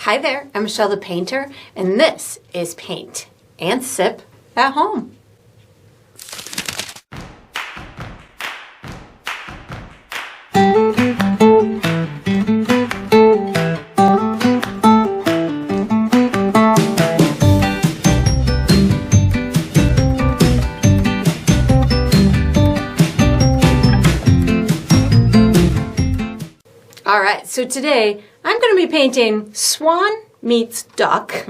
Hi there, I'm Michelle the Painter, and this is Paint and Sip at Home. Alright, so today I'm going to be painting Swan Meets Duck,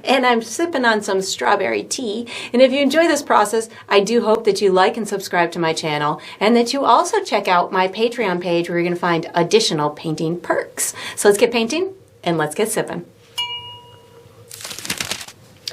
and I'm sipping on some strawberry tea. And if you enjoy this process, I do hope that you like and subscribe to my channel, and that you also check out my Patreon page where you're going to find additional painting perks. So let's get painting and let's get sipping.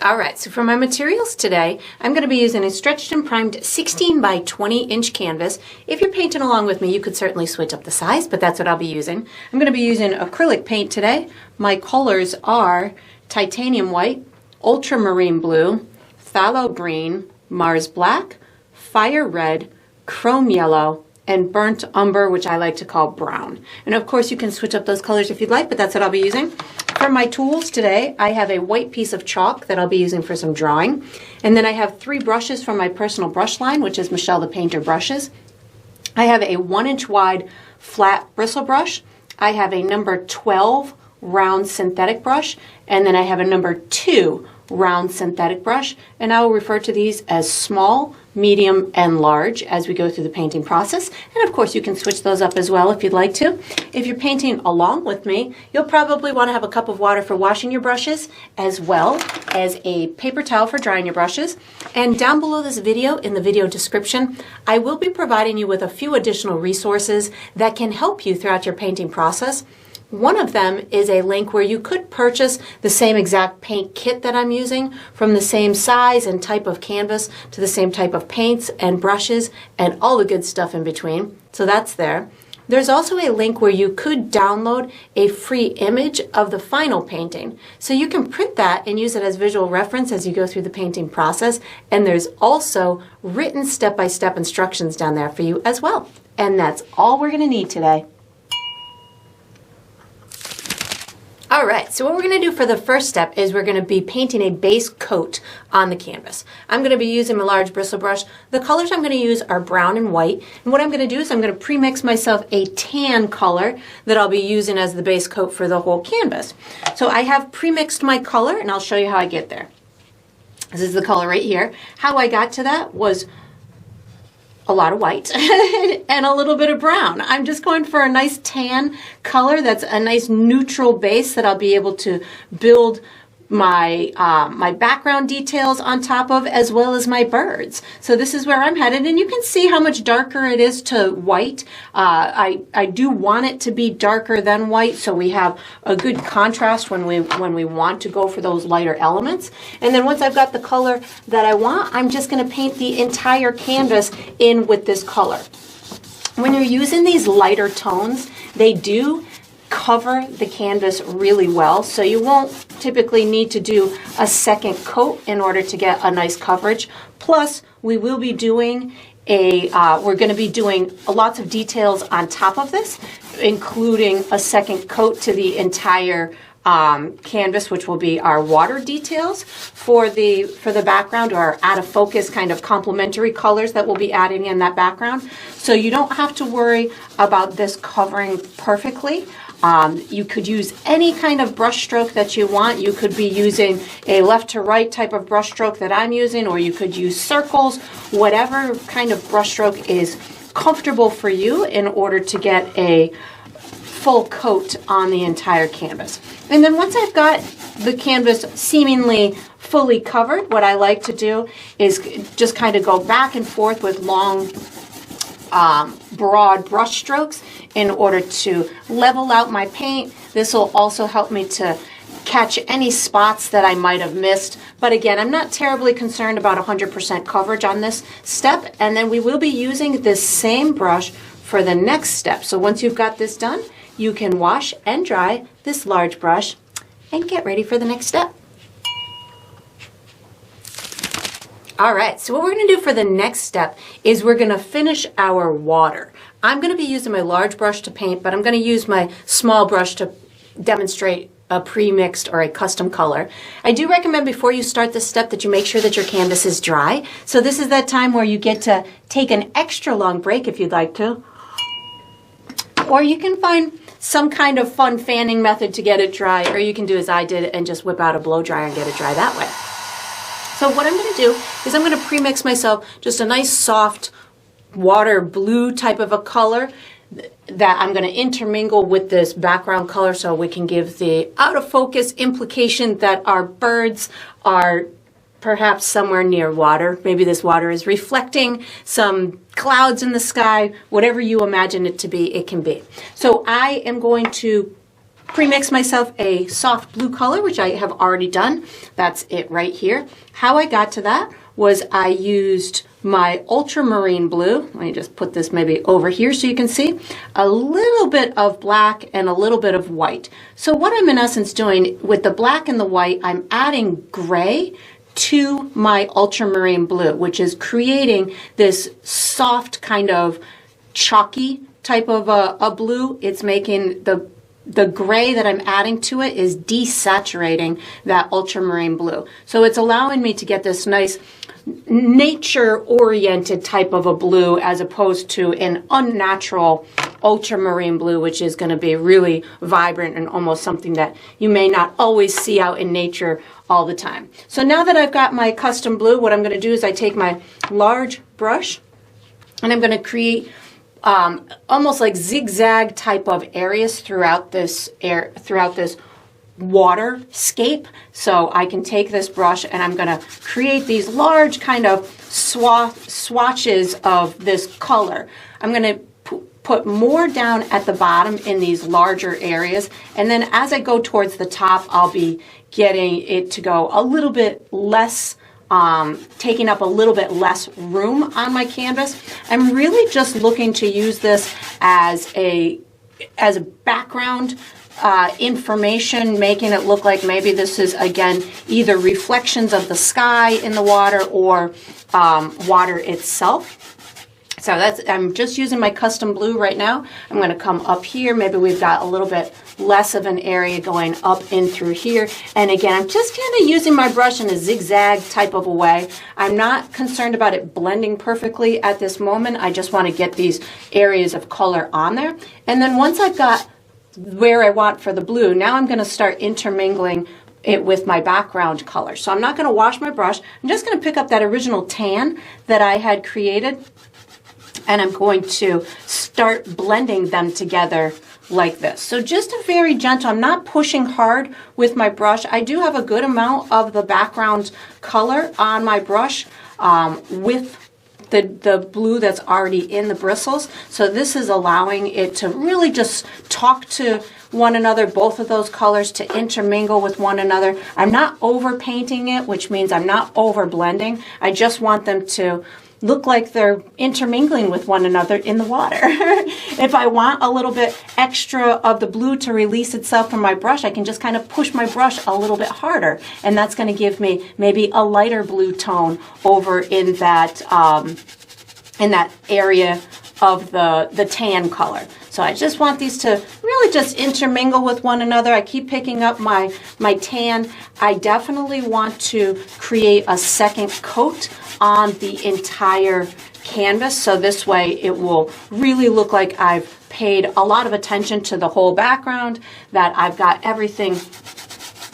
Alright, so for my materials today, I'm going to be using a stretched and primed 16 by 20 inch canvas. If you're painting along with me, you could certainly switch up the size, but that's what I'll be using. I'm going to be using acrylic paint today. My colors are titanium white, ultramarine blue, phthalo green, Mars black, fire red, chrome yellow, and burnt umber, which I like to call brown. And of course you can switch up those colors if you'd like, but that's what I'll be using. For my tools today, I have a white piece of chalk that I'll be using for some drawing. And then I have 3 brushes from my personal brush line, which is Michelle the Painter brushes. I have a 1-inch wide flat bristle brush. I have a number 12 round synthetic brush. And then I have a number 2 round synthetic brush. And I will refer to these as small, medium, and large as we go through the painting process. And of course you can switch those up as well if you'd like to. If you're painting along with me, you'll probably want to have a cup of water for washing your brushes, as well as a paper towel for drying your brushes. And down below this video, in the video description, I will be providing you with a few additional resources that can help you throughout your painting process. One of them is a link where you could purchase the same exact paint kit that I'm using, from the same size and type of canvas to the same type of paints and brushes and all the good stuff in between. So that's there. There's also a link where you could download a free image of the final painting. So you can print that and use it as visual reference as you go through the painting process. And there's also written step-by-step instructions down there for you as well. And that's all we're going to need today. Alright, so what we're going to do for the first step is we're going to be painting a base coat on the canvas. I'm going to be using my large bristle brush. The colors I'm going to use are brown and white. And what I'm going to do is I'm going to pre-mix myself a tan color that I'll be using as the base coat for the whole canvas. So I have pre-mixed my color, and I'll show you how I get there. This is the color right here. How I got to that was a lot of white and a little bit of brown. I'm just going for a nice tan color that's a nice neutral base that I'll be able to build my my background details on top of, as well as my birds. So this is where I'm headed, and you can see how much darker it is to white. I do want it to be darker than white, so we have a good contrast when we want to go for those lighter elements. And then once I've got the color that I want, I'm just going to paint the entire canvas in with this color. When you're using these lighter tones, they do cover the canvas really well, so you won't typically need to do a second coat in order to get a nice coverage. Plus, we will be doing we're going to be doing lots of details on top of this, including a second coat to the entire canvas, which will be our water details for the background, or out of focus kind of complementary colors that we'll be adding in that background. So you don't have to worry about this covering perfectly. You could use any kind of brush stroke that you want. You could be using a left to right type of brush stroke that I'm using, or you could use circles, whatever kind of brush stroke is comfortable for you in order to get a full coat on the entire canvas. And then once I've got the canvas seemingly fully covered, what I like to do is just kind of go back and forth with long broad brush strokes in order to level out my paint. This will also help me to catch any spots that I might have missed. But again, I'm not terribly concerned about 100% coverage on this step. And then we will be using this same brush for the next step. So once you've got this done, you can wash and dry this large brush and get ready for the next step. All right, so what we're going to do for the next step is we're going to finish our water. I'm going to be using my large brush to paint, but I'm going to use my small brush to demonstrate a pre-mixed or a custom color. I do recommend before you start this step that you make sure that your canvas is dry. So this is that time where you get to take an extra long break if you'd like to. Or you can find some kind of fun fanning method to get it dry, or you can do as I did and just whip out a blow dryer and get it dry that way. So what I'm going to do is I'm going to pre-mix myself just a nice soft water blue type of a color that I'm going to intermingle with this background color so we can give the out of focus implication that our birds are perhaps somewhere near water. Maybe this water is reflecting some clouds in the sky. Whatever you imagine it to be, it can be. So I am going to pre-mix myself a soft blue color, which I have already done. That's it right here. How I got to that was I used my ultramarine blue. Let me just put this maybe over here so you can see. A little bit of black and a little bit of white. So what I'm in essence doing with the black and the white, I'm adding gray to my ultramarine blue, which is creating this soft kind of chalky type of a blue. It's making the gray that I'm adding to it is desaturating that ultramarine blue. So it's allowing me to get this nice nature-oriented type of a blue as opposed to an unnatural ultramarine blue, which is going to be really vibrant and almost something that you may not always see out in nature all the time. So now that I've got my custom blue, what I'm going to do is I take my large brush and I'm going to create almost like zigzag type of areas throughout this waterscape. So I can take this brush and I'm going to create these large kind of swatches of this color. I'm going to put more down at the bottom in these larger areas, and then as I go towards the top, I'll be getting it to go a little bit less, taking up a little bit less room on my canvas. I'm really just looking to use this as a background information, making it look like maybe this is, again, either reflections of the sky in the water or water itself. So I'm just using my custom blue right now. I'm going to come up here. Maybe we've got a little bit less of an area going up in through here. And again, I'm just kind of using my brush in a zigzag type of a way. I'm not concerned about it blending perfectly at this moment. I just want to get these areas of color on there. And then once I've got where I want for the blue, now I'm going to start intermingling it with my background color. So I'm not going to wash my brush. I'm just going to pick up that original tan that I had created, and I'm going to start blending them together like this. So just a very gentle, I'm not pushing hard with my brush. I do have a good amount of the background color on my brush with the blue that's already in the bristles. So this is allowing it to really just talk to one another, both of those colors to intermingle with one another. I'm not over painting it, which means I'm not over blending. I just want them to look like they're intermingling with one another in the water. If I want a little bit extra of the blue to release itself from my brush, I can just kind of push my brush a little bit harder, and that's going to give me maybe a lighter blue tone over in that area of the tan color. So I just want these to really just intermingle with one another. I keep picking up my tan. I definitely want to create a second coat on the entire canvas, so this way it will really look like I've paid a lot of attention to the whole background, that I've got everything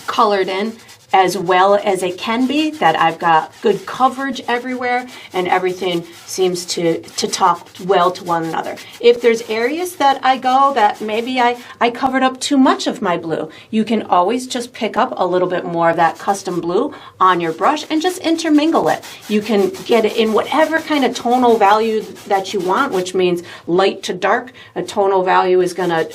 colored in as well as it can be, that I've got good coverage everywhere, and everything seems to talk well to one another. If there's areas that I go that maybe I covered up too much of my blue, you can always just pick up a little bit more of that custom blue on your brush and just intermingle it. You can get it in whatever kind of tonal value that you want, which means light to dark. A tonal value is gonna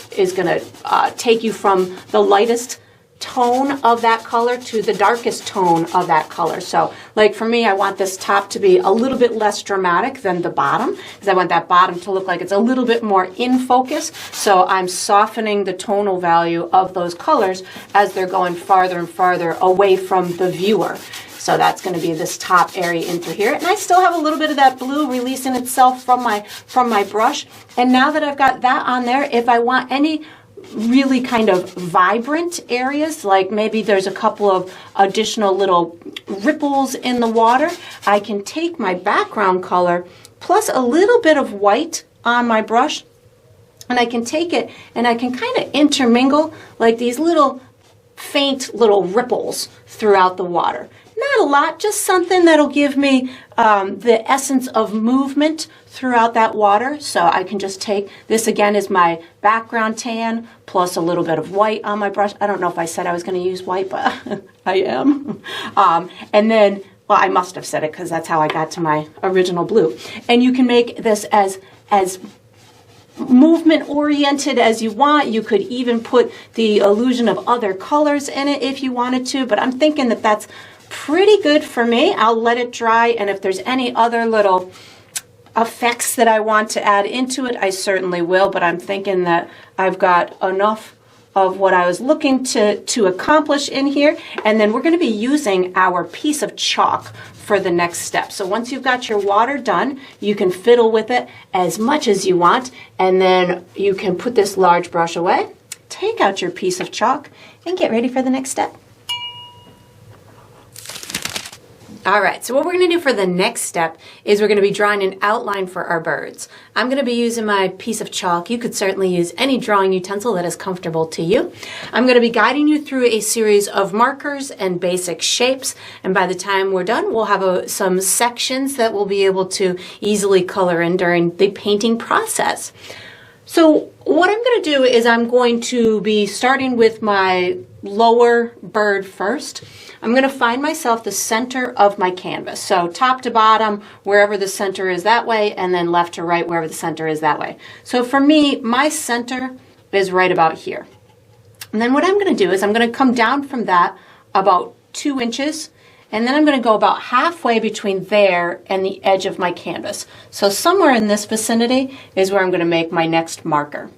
take you from the lightest tone of that color to the darkest tone of that color. So like for me, I want this top to be a little bit less dramatic than the bottom, because I want that bottom to look like it's a little bit more in focus. So I'm softening the tonal value of those colors as they're going farther and farther away from the viewer. So that's going to be this top area in through here. And I still have a little bit of that blue releasing itself from my brush. And now that I've got that on there, if I want any really kind of vibrant areas, like maybe there's a couple of additional little ripples in the water, I can take my background color plus a little bit of white on my brush, and I can take it and I can kind of intermingle like these little faint little ripples throughout the water. Not a lot, just something that'll give me the essence of movement throughout that water. So I can just take, this again is my background tan plus a little bit of white on my brush. I don't know if I said I was going to use white, but I am. And then, well, I must have said it because that's how I got to my original blue. And you can make this as movement oriented as you want. You could even put the illusion of other colors in it if you wanted to, but I'm thinking that that's pretty good for me. I'll let it dry, and if there's any other little effects that I want to add into it, I certainly will, but I'm thinking that I've got enough of what I was looking to accomplish in here. And then we're going to be using our piece of chalk for the next step. So once you've got your water done, you can fiddle with it as much as you want, and then you can put this large brush away, take out your piece of chalk, and get ready for the next step. All right, so what we're going to do for the next step is we're going to be drawing an outline for our birds. I'm going to be using my piece of chalk. You could certainly use any drawing utensil that is comfortable to you. I'm going to be guiding you through a series of markers and basic shapes, and by the time we're done, we'll have some sections that we'll be able to easily color in during the painting process. So what I'm going to do is I'm going to be starting with my lower bird first. I'm going to find myself the center of my canvas. So top to bottom, wherever the center is that way, and then left to right, wherever the center is that way. So for me, my center is right about here. And then what I'm going to do is I'm going to come down from that about 2 inches, and then I'm going to go about halfway between there and the edge of my canvas. So somewhere in this vicinity is where I'm going to make my next marker.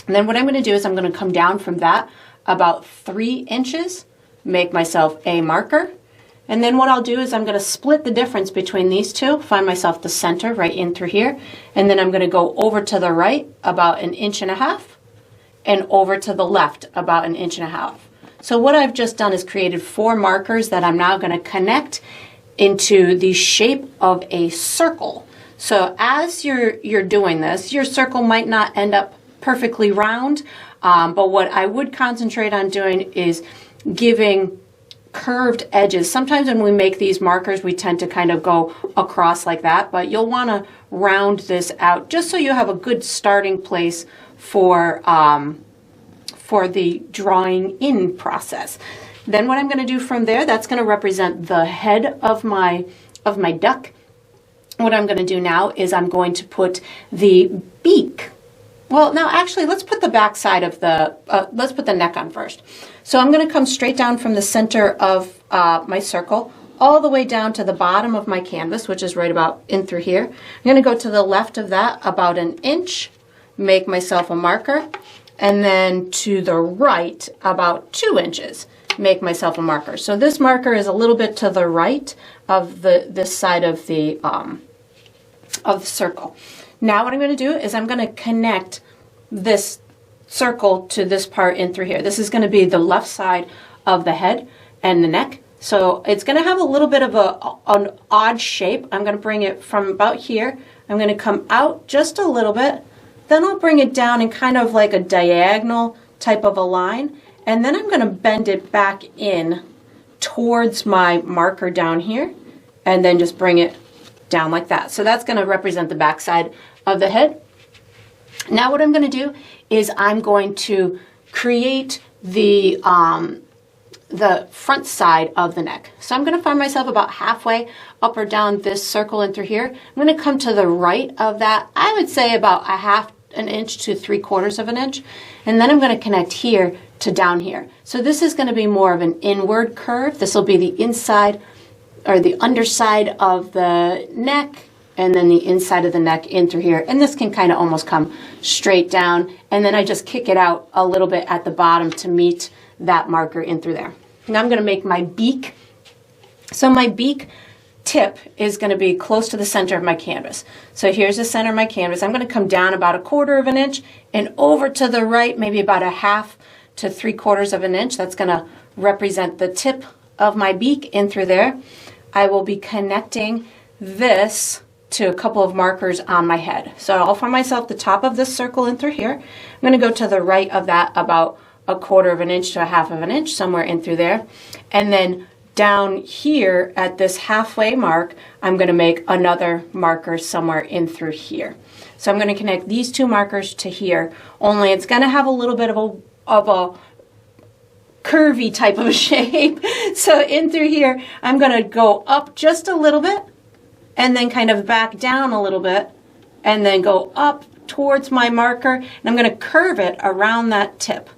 And then what I'm going to do is I'm going to come down from that about 3 inches, make myself a marker, and then what I'll do is I'm going to split the difference between these two, find myself the center right in through here, and then I'm going to go over to the right about 1.5 inches and over to the left about 1.5 inches. So what I've just done is created 4 markers that I'm now going to connect into the shape of a circle. So as you're doing this, your circle might not end up perfectly round, but what I would concentrate on doing is giving curved edges. Sometimes when we make these markers, we tend to kind of go across like that, but you'll want to round this out just so you have a good starting place for the drawing in process. Then what I'm going to do from there, that's going to represent the head of my duck. What I'm going to do now is I'm going to put the beak. Well, now actually, let's put the back side of let's put the neck on first. So I'm going to come straight down from the center of my circle all the way down to the bottom of my canvas, which is right about in through here. I'm going to go to the left of that about 1 inch, make myself a marker, and then to the right about 2 inches, make myself a marker. So this marker is a little bit to the right of this side of the circle. Now what I'm going to do is I'm going to connect this circle to this part in through here. This is going to be the left side of the head and the neck. So it's going to have a little bit of an odd shape. I'm going to bring it from about here. I'm going to come out just a little bit. Then I'll bring it down in kind of like a diagonal type of a line. And then I'm going to bend it back in towards my marker down here. And then just bring it down like that. So that's going to represent the back side of the head. Now what I'm going to do is I'm going to create the front side of the neck. So I'm going to find myself about halfway up or down this circle and through here. I'm going to come to the right of that. I would say about 1/2 inch to 3/4 inch. And then I'm going to connect here to down here. So this is going to be more of an inward curve. This will be the inside or the underside of the neck, and then the inside of the neck in through here. And this can kind of almost come straight down. And then I just kick it out a little bit at the bottom to meet that marker in through there. Now I'm going to make my beak. So my beak, tip is going to be close to the center of my canvas. So here's the center of my canvas. I'm going to come down about 1/4 of an inch and over to the right, maybe about 1/2 to 3/4 of an inch. That's going to represent the tip of my beak in through there. I will be connecting this to a couple of markers on my head. So I'll find myself the top of this circle in through here. I'm going to go to the right of that about 1/4 of an inch to 1/2 of an inch, somewhere in through there. And then down here at this halfway mark, I'm going to make another marker somewhere in through here. So I'm going to connect these 2 markers to here, only it's going to have a little bit of a curvy type of a shape. So in through here, I'm going to go up just a little bit and then kind of back down a little bit and then go up towards my marker, and I'm going to curve it around that tip.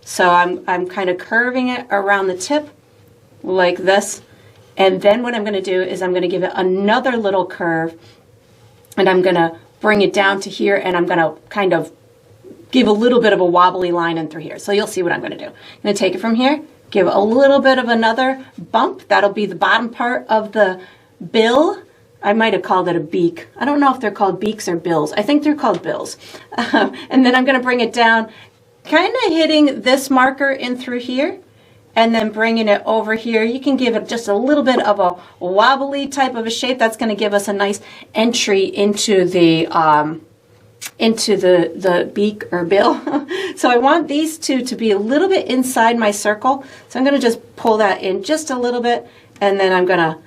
So I'm kind of curving it around the tip like this, and then what I'm going to do is I'm going to give it another little curve, and I'm going to bring it down to here, and I'm going to kind of give a little bit of a wobbly line in through here. So you'll see what I'm going to do. I'm going to take it from here, give a little bit of another bump. That'll be the bottom part of the bill. I might have called it a beak. I don't know if they're called beaks or bills. I think they're called bills. And then I'm going to bring it down, kind of hitting this marker in through here, and then bringing it over here. You can give it just a little bit of a wobbly type of a shape. That's going to give us a nice entry into the beak or bill. So I want these 2 to be a little bit inside my circle. So I'm going to just pull that in just a little bit, and then I'm going to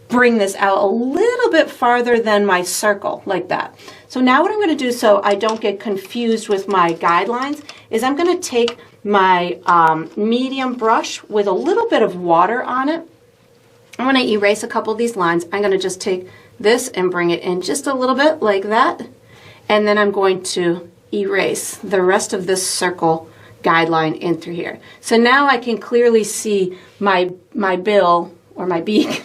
bring this out a little bit farther than my circle, like that. So now what I'm going to do, so I don't get confused with my guidelines, is I'm going to take my medium brush with a little bit of water on it. I'm going to erase a couple of these lines. I'm going to just take this and bring it in just a little bit like that, and then I'm going to erase the rest of this circle guideline in through here. So now I can clearly see my bill or my beak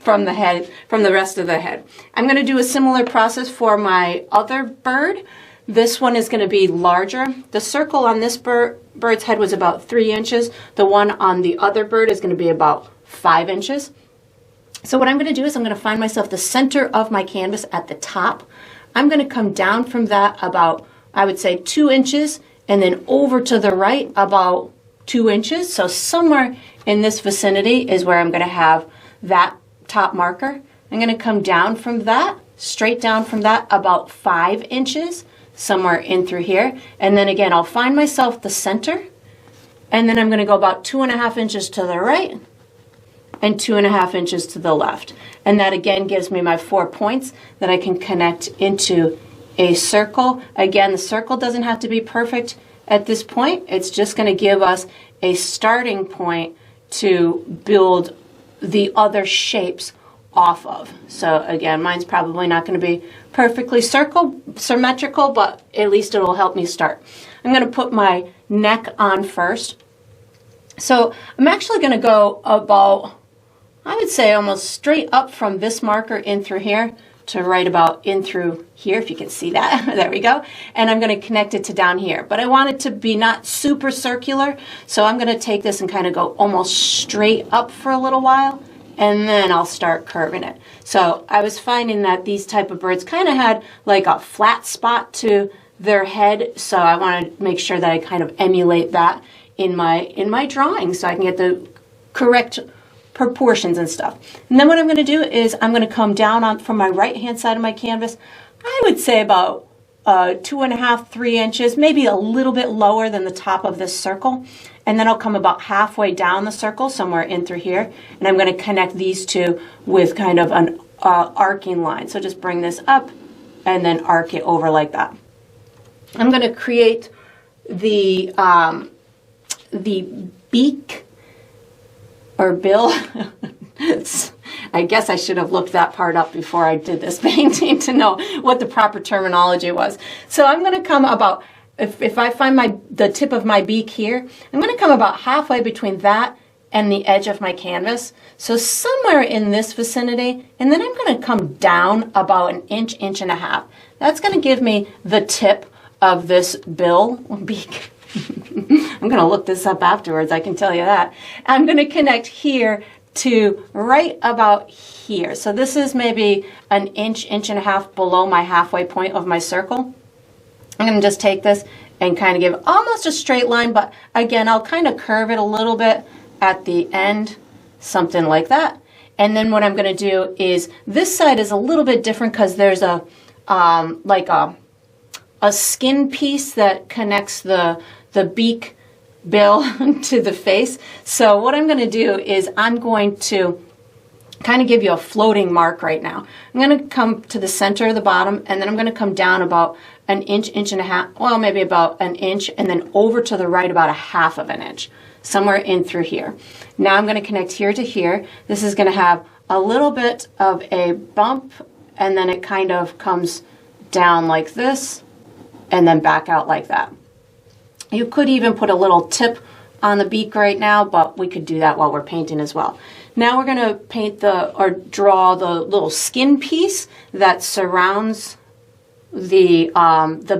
from the head, from the rest of the head. I'm going to do a similar process for my other bird. This one is going to be larger. The circle on this bird's head was about 3 inches. The one on the other bird is going to be about 5 inches. So what I'm going to do is I'm going to find myself the center of my canvas at the top. I'm going to come down from that about, I would say, 2 inches, and then over to the right about 2 inches. So somewhere in this vicinity is where I'm going to have that top marker. I'm going to come down from that, straight down from that about 5 inches, somewhere in through here. And then again, I'll find myself the center, and then I'm going to go about 2.5 inches to the right and 2.5 inches to the left. And that again gives me my 4 points that I can connect into a circle. Again, the circle doesn't have to be perfect at this point. It's just going to give us a starting point to build the other shapes off of. So again, mine's probably not going to be perfectly symmetrical, but at least it'll help me start. I'm going to put my neck on first. So I'm actually going to go about, I would say, almost straight up from this marker in through here to right about in through here, if you can see that. There we go. And I'm going to connect it to down here. But I want it to be not super circular, so I'm going to take this and kind of go almost straight up for a little while, and then I'll start curving it. So I was finding that these type of birds kind of had like a flat spot to their head, so I want to make sure that I kind of emulate that in my drawing so I can get the correct proportions and stuff. And then what I'm going to do is I'm going to come down on from my right hand side of my canvas. I would say about 2.5, 3 inches, maybe a little bit lower than the top of this circle. And then I'll come about halfway down the circle, somewhere in through here, and I'm going to connect these 2 with kind of an arcing line. So just bring this up and then arc it over like that. I'm going to create the beak or bill. I guess I should have looked that part up before I did this painting to know what the proper terminology was. So I'm going to come about, if I find the tip of my beak here, I'm going to come about halfway between that and the edge of my canvas. So somewhere in this vicinity, and then I'm going to come down about an inch, inch and a half. That's going to give me the tip of this bill, beak. I'm going to look this up afterwards, I can tell you that. I'm going to connect here to right about here. So this is maybe an inch, inch and a half below my halfway point of my circle. I'm going to just take this and kind of give almost a straight line, but again, I'll kind of curve it a little bit at the end, something like that. And then what I'm going to do is, this side is a little bit different because there's a like a skin piece that connects the beak bill to the face. So what I'm going to do is I'm going to kind of give you a floating mark right now. I'm going to come to the center of the bottom, and then I'm going to come down about an inch, inch and a half, well, maybe about an inch, and then over to the right about a half of an inch, somewhere in through here. Now I'm going to connect here to here. This is going to have a little bit of a bump, and then it kind of comes down like this, and then back out like that. You could even put a little tip on the beak right now, but we could do that while we're painting as well. Now we're going to paint or draw the little skin piece that surrounds the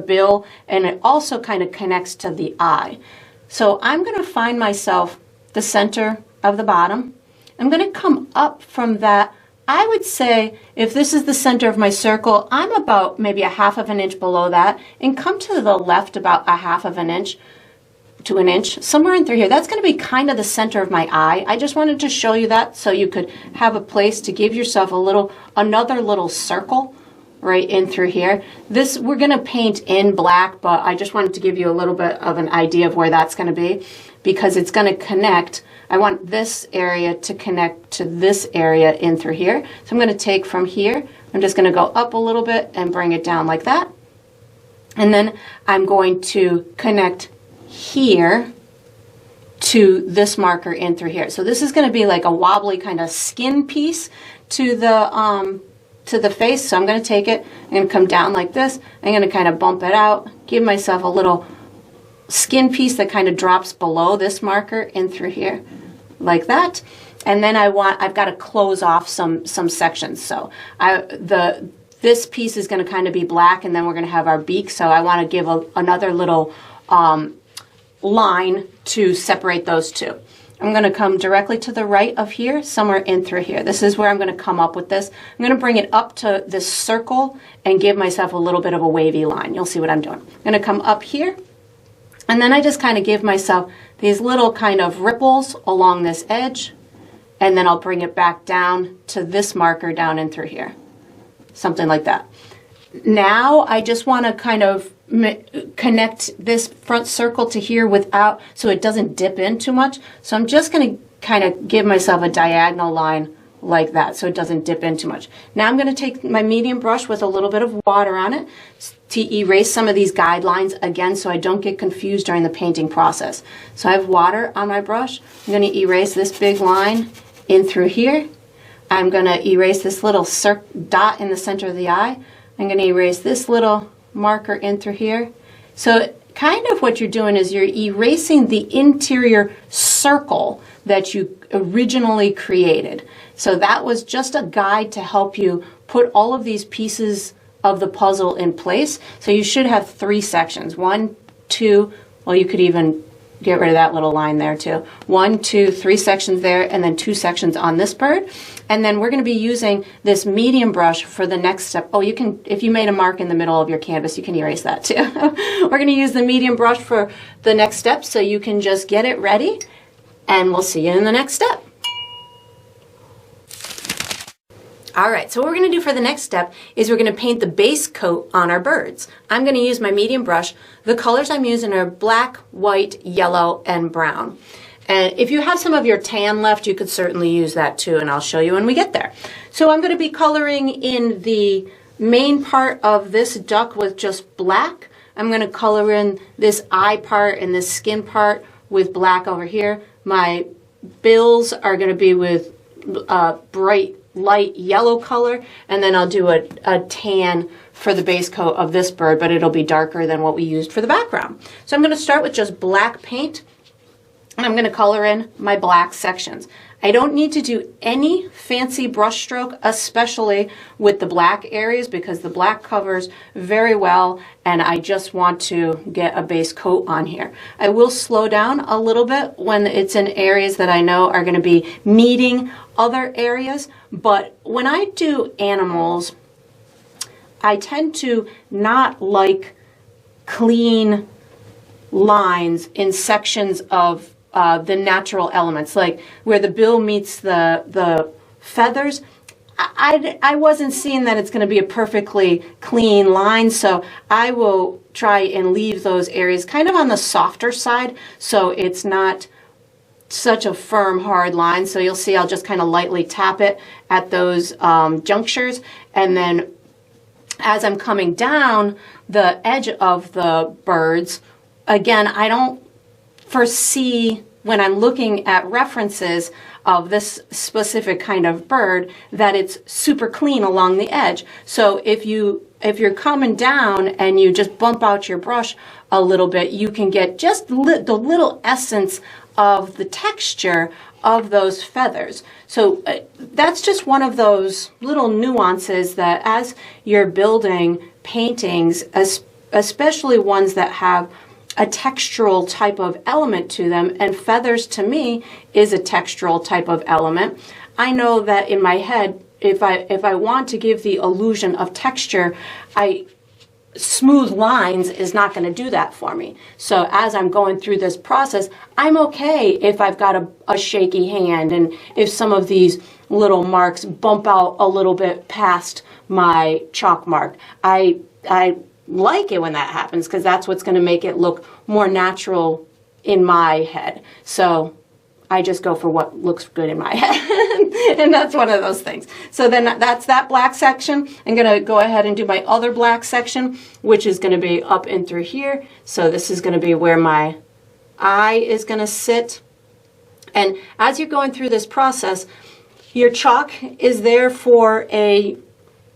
bill, and it also kind of connects to the eye. So I'm going to find myself the center of the bottom. I'm going to come up from that. I would say if this is the center of my circle, I'm about maybe a half of an inch below that, and come to the left about a half of an inch to an inch, somewhere in through here. That's going to be kind of the center of my eye. I just wanted to show you that so you could have a place to give yourself another little circle right in through here. This we're going to paint in black, but I just wanted to give you a little bit of an idea of where that's going to be, because it's going to connect. I want this area to connect to this area in through here. So I'm going to take from here, I'm just going to go up a little bit and bring it down like that. And then I'm going to connect here to this marker in through here. So this is going to be like a wobbly kind of skin piece to the face. So I'm going to take it, I'm going to come down like this, I'm going to kind of bump it out, give myself a little skin piece that kind of drops below this marker in through here like that. And then I've got to close off some sections. So this piece is going to kind of be black, and then we're going to have our beak. So I want to give another little line to separate those two. I'm going to come directly to the right of here, somewhere in through here. This is where I'm going to come up with this. I'm going to bring it up to this circle and give myself a little bit of a wavy line. You'll see what I'm doing. I'm going to come up here, and then I just kind of give myself these little kind of ripples along this edge, and then I'll bring it back down to this marker down in through here. Something like that. Now I just want to kind of connect this front circle to here without, so it doesn't dip in too much. So I'm just going to kind of give myself a diagonal line like that so it doesn't dip in too much. Now I'm going to take my medium brush with a little bit of water on it to erase some of these guidelines again so I don't get confused during the painting process. So I have water on my brush. I'm going to erase this big line in through here. I'm going to erase this little dot in the center of the eye. I'm going to erase this little marker in through here. So kind of what you're doing is you're erasing the interior circle that you originally created. So that was just a guide to help you put all of these pieces of the puzzle in place. So you should have 3 sections. 1, 2, well, you could even get rid of that little line there too. 1, 2, 3 sections there, and then 2 sections on this bird. And then we're going to be using this medium brush for the next step. Oh, you can, if you made a mark in the middle of your canvas, you can erase that too. We're going to use the medium brush for the next step, so you can just get it ready, and we'll see you in the next step. All right, so what we're going to do for the next step is we're going to paint the base coat on our birds. I'm going to use my medium brush. The colors I'm using are black, white, yellow, and brown. And if you have some of your tan left, you could certainly use that too, and I'll show you when we get there. So I'm going to be coloring in the main part of this duck with just black. I'm going to color in this eye part and this skin part with black over here. My bills are going to be with bright light yellow color, and then I'll do a tan for the base coat of this bird, but it'll be darker than what we used for the background. So I'm going to start with just black paint. And I'm going to color in my black sections. I don't need to do any fancy brush stroke, especially with the black areas, because the black covers very well and I just want to get a base coat on here. I will slow down a little bit when it's in areas that I know are going to be meeting other areas, but when I do animals, I tend to not like clean lines in sections of the natural elements, like where the bill meets the feathers. I wasn't seeing that it's going to be a perfectly clean line, so I will try and leave those areas kind of on the softer side so it's not such a firm, hard line. So you'll see I'll just kind of lightly tap it at those junctures, and then as I'm coming down the edge of the birds, again, I don't foresee when I'm looking at references of this specific kind of bird that it's super clean along the edge. So if you're coming down and you just bump out your brush a little bit, you can get just the little essence of the texture of those feathers. So that's just one of those little nuances that as you're building paintings, especially ones that have a textural type of element to them, and feathers to me is a textural type of element. I know that in my head, if I want to give the illusion of texture, smooth lines is not going to do that for me. So as I'm going through this process, I'm okay if I've got a shaky hand and if some of these little marks bump out a little bit past my chalk mark. I like it when that happens because that's what's going to make it look more natural in my head. So I just go for what looks good in my head. And that's one of those things. So then that's that black section. I'm going to go ahead and do my other black section, which is going to be up and through here. So this is going to be where my eye is going to sit. And as you're going through this process, your chalk is there for a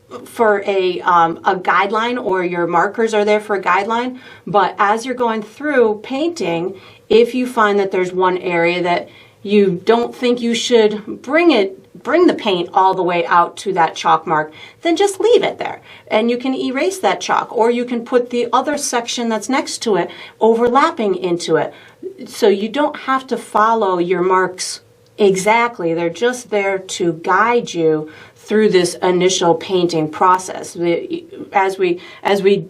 guideline, or your markers are there for a guideline. But as you're going through painting, if you find that there's one area that you don't think you should bring the paint all the way out to that chalk mark, then just leave it there. And you can erase that chalk, or you can put the other section that's next to it overlapping into it. So you don't have to follow your marks exactly. They're just there to guide you through this initial painting process. As we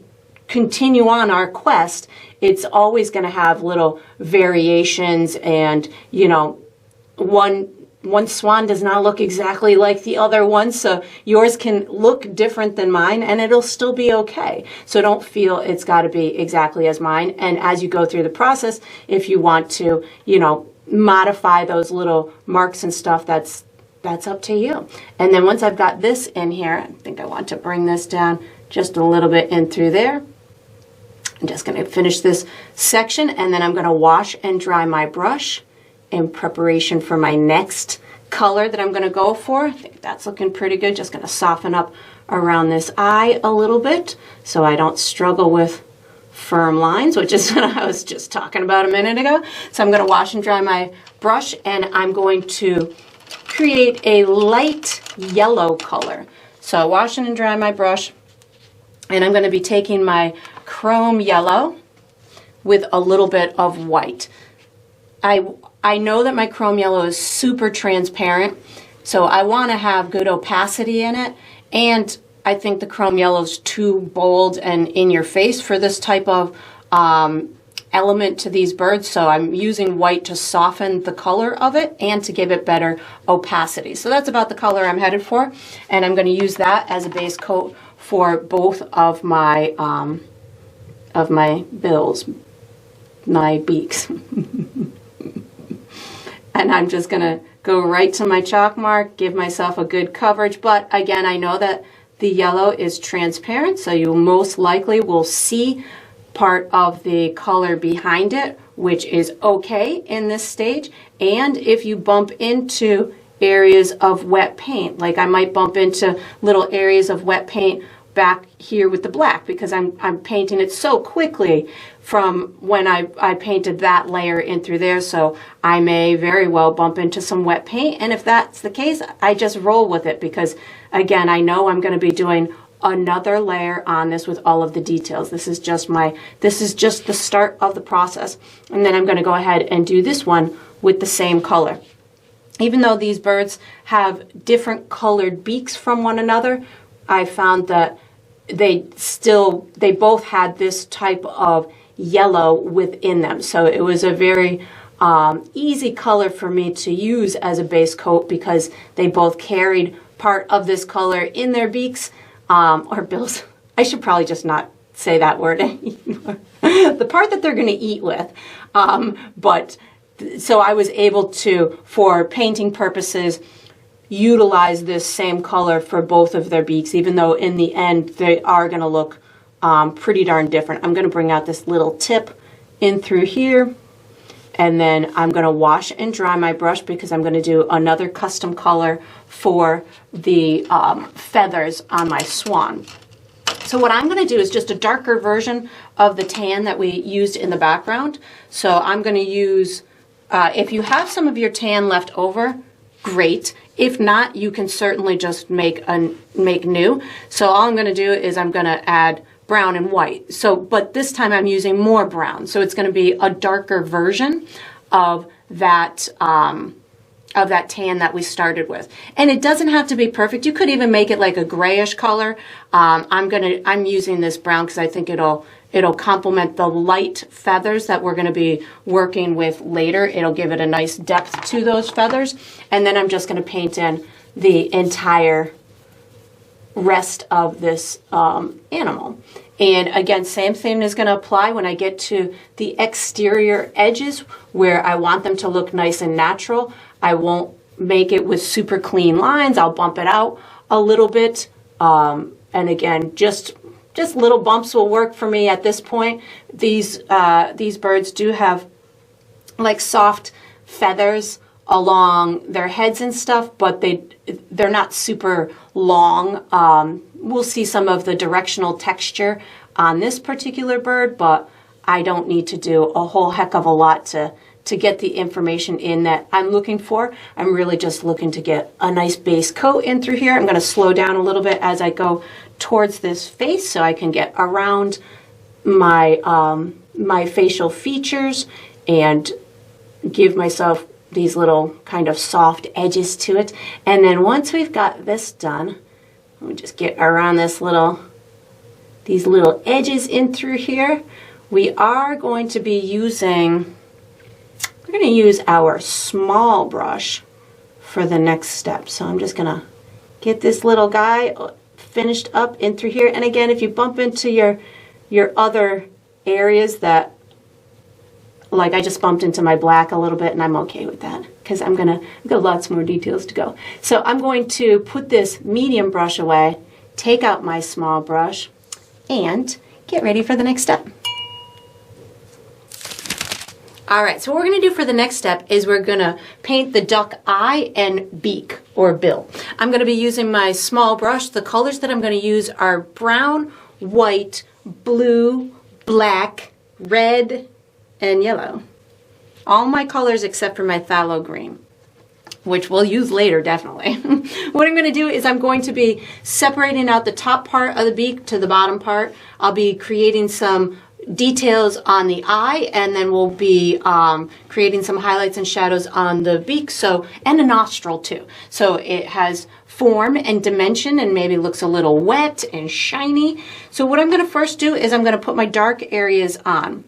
continue on our quest, it's always going to have little variations, and one swan does not look exactly like the other one, so yours can look different than mine and it'll still be okay. So don't feel it's got to be exactly as mine. And as you go through the process, if you want to, modify those little marks and stuff, that's up to you. And then once I've got this in here, I think I want to bring this down just a little bit in through there. I'm just going to finish this section, and then I'm going to wash and dry my brush in preparation for my next color that I'm going to go for. I think that's looking pretty good. Just going to soften up around this eye a little bit so I don't struggle with firm lines, which is what I was just talking about a minute ago. So I'm going to wash and dry my brush, and I'm going to create a light yellow color. So washing and drying my brush, and I'm going to be taking my chrome yellow with a little bit of white. I know that my chrome yellow is super transparent, so I want to have good opacity in it, and I think the chrome yellow is too bold and in your face for this type of element to these birds, so I'm using white to soften the color of it and to give it better opacity. So that's about the color I'm headed for, and I'm going to use that as a base coat for both of my bills, my beaks. And I'm just going to go right to my chalk mark, give myself a good coverage, but again, I know that the yellow is transparent, so you most likely will see part of the color behind it, which is okay in this stage. And if you bump into areas of wet paint, like I might bump into little areas of wet paint back here with the black because I'm painting it so quickly from when I painted that layer in through there. So I may very well bump into some wet paint. And if that's the case, I just roll with it because, again, I know I'm going to be doing another layer on this with all of the details. This is just the start of the process. And then I'm going to go ahead and do this one with the same color. Even though these birds have different colored beaks from one another, I found that they both had this type of yellow within them. So it was a very easy color for me to use as a base coat because they both carried part of this color in their beaks or bills. I should probably just not say that word anymore. The part that they're going to eat with. So I was able to, for painting purposes, utilize this same color for both of their beaks, even though in the end they are going to look pretty darn different. I'm going to bring out this little tip in through here, and then I'm going to wash and dry my brush because I'm going to do another custom color for the feathers on my swan. So what I'm going to do is just a darker version of the tan that we used in the background. So I'm going to use, if you have some of your tan left over, great. If not, you can certainly just make new. So all I'm going to do is I'm going to add brown and white. So, but this time I'm using more brown. So it's going to be a darker version of that tan that we started with. And it doesn't have to be perfect. You could even make it like a grayish color. I'm using this brown because I think it'll complement the light feathers that we're going to be working with later. It'll give it a nice depth to those feathers. And then I'm just going to paint in the entire rest of this animal. And again, same thing is going to apply when I get to the exterior edges where I want them to look nice and natural. I won't make it with super clean lines. I'll bump it out a little bit. And again, just little bumps will work for me at this point. These birds do have like soft feathers along their heads and stuff, but they're not super long. We'll see some of the directional texture on this particular bird, but I don't need to do a whole heck of a lot to get the information in that I'm looking for. I'm really just looking to get a nice base coat in through here. I'm going to slow down a little bit as I go towards this face so I can get around my my facial features and give myself these little kind of soft edges to it. And then once we've got this done, let me just get around these little edges in through here. We are going to be using, we're going to use our small brush for the next step. So I'm just going to get this little guy finished up in through here. And again, if you bump into your other areas that, like I just bumped into my black a little bit, and I'm okay with that because I've got lots more details to go. So I'm going to put this medium brush away, take out my small brush, and get ready for the next step. All right, so what we're going to do for the next step is we're going to paint the duck eye and beak or bill. I'm going to be using my small brush. The colors that I'm going to use are brown, white, blue, black, red, and yellow. All my colors except for my phthalo green, which we'll use later, definitely. What I'm going to do is I'm going to be separating out the top part of the beak to the bottom part. I'll be creating some details on the eye, and then we'll be creating some highlights and shadows on the beak, and a nostril too. So it has form and dimension and maybe looks a little wet and shiny. So what I'm going to first do is I'm going to put my dark areas on.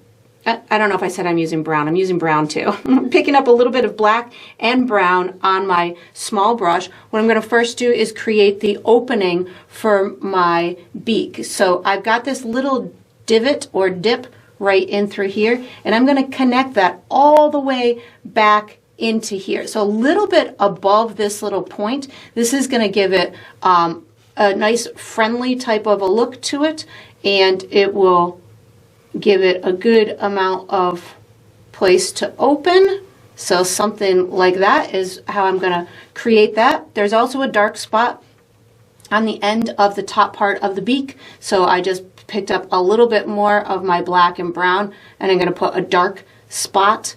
I don't know if I said I'm using brown. I'm using brown too. I'm picking up a little bit of black and brown on my small brush. What I'm going to first do is create the opening for my beak. So I've got this little divot or dip right in through here, and I'm going to connect that all the way back into here. So a little bit above this little point. This is going to give it a nice friendly type of a look to it, and it will give it a good amount of place to open. So something like that is how I'm going to create that. There's also a dark spot on the end of the top part of the beak. So I just picked up a little bit more of my black and brown, and I'm going to put a dark spot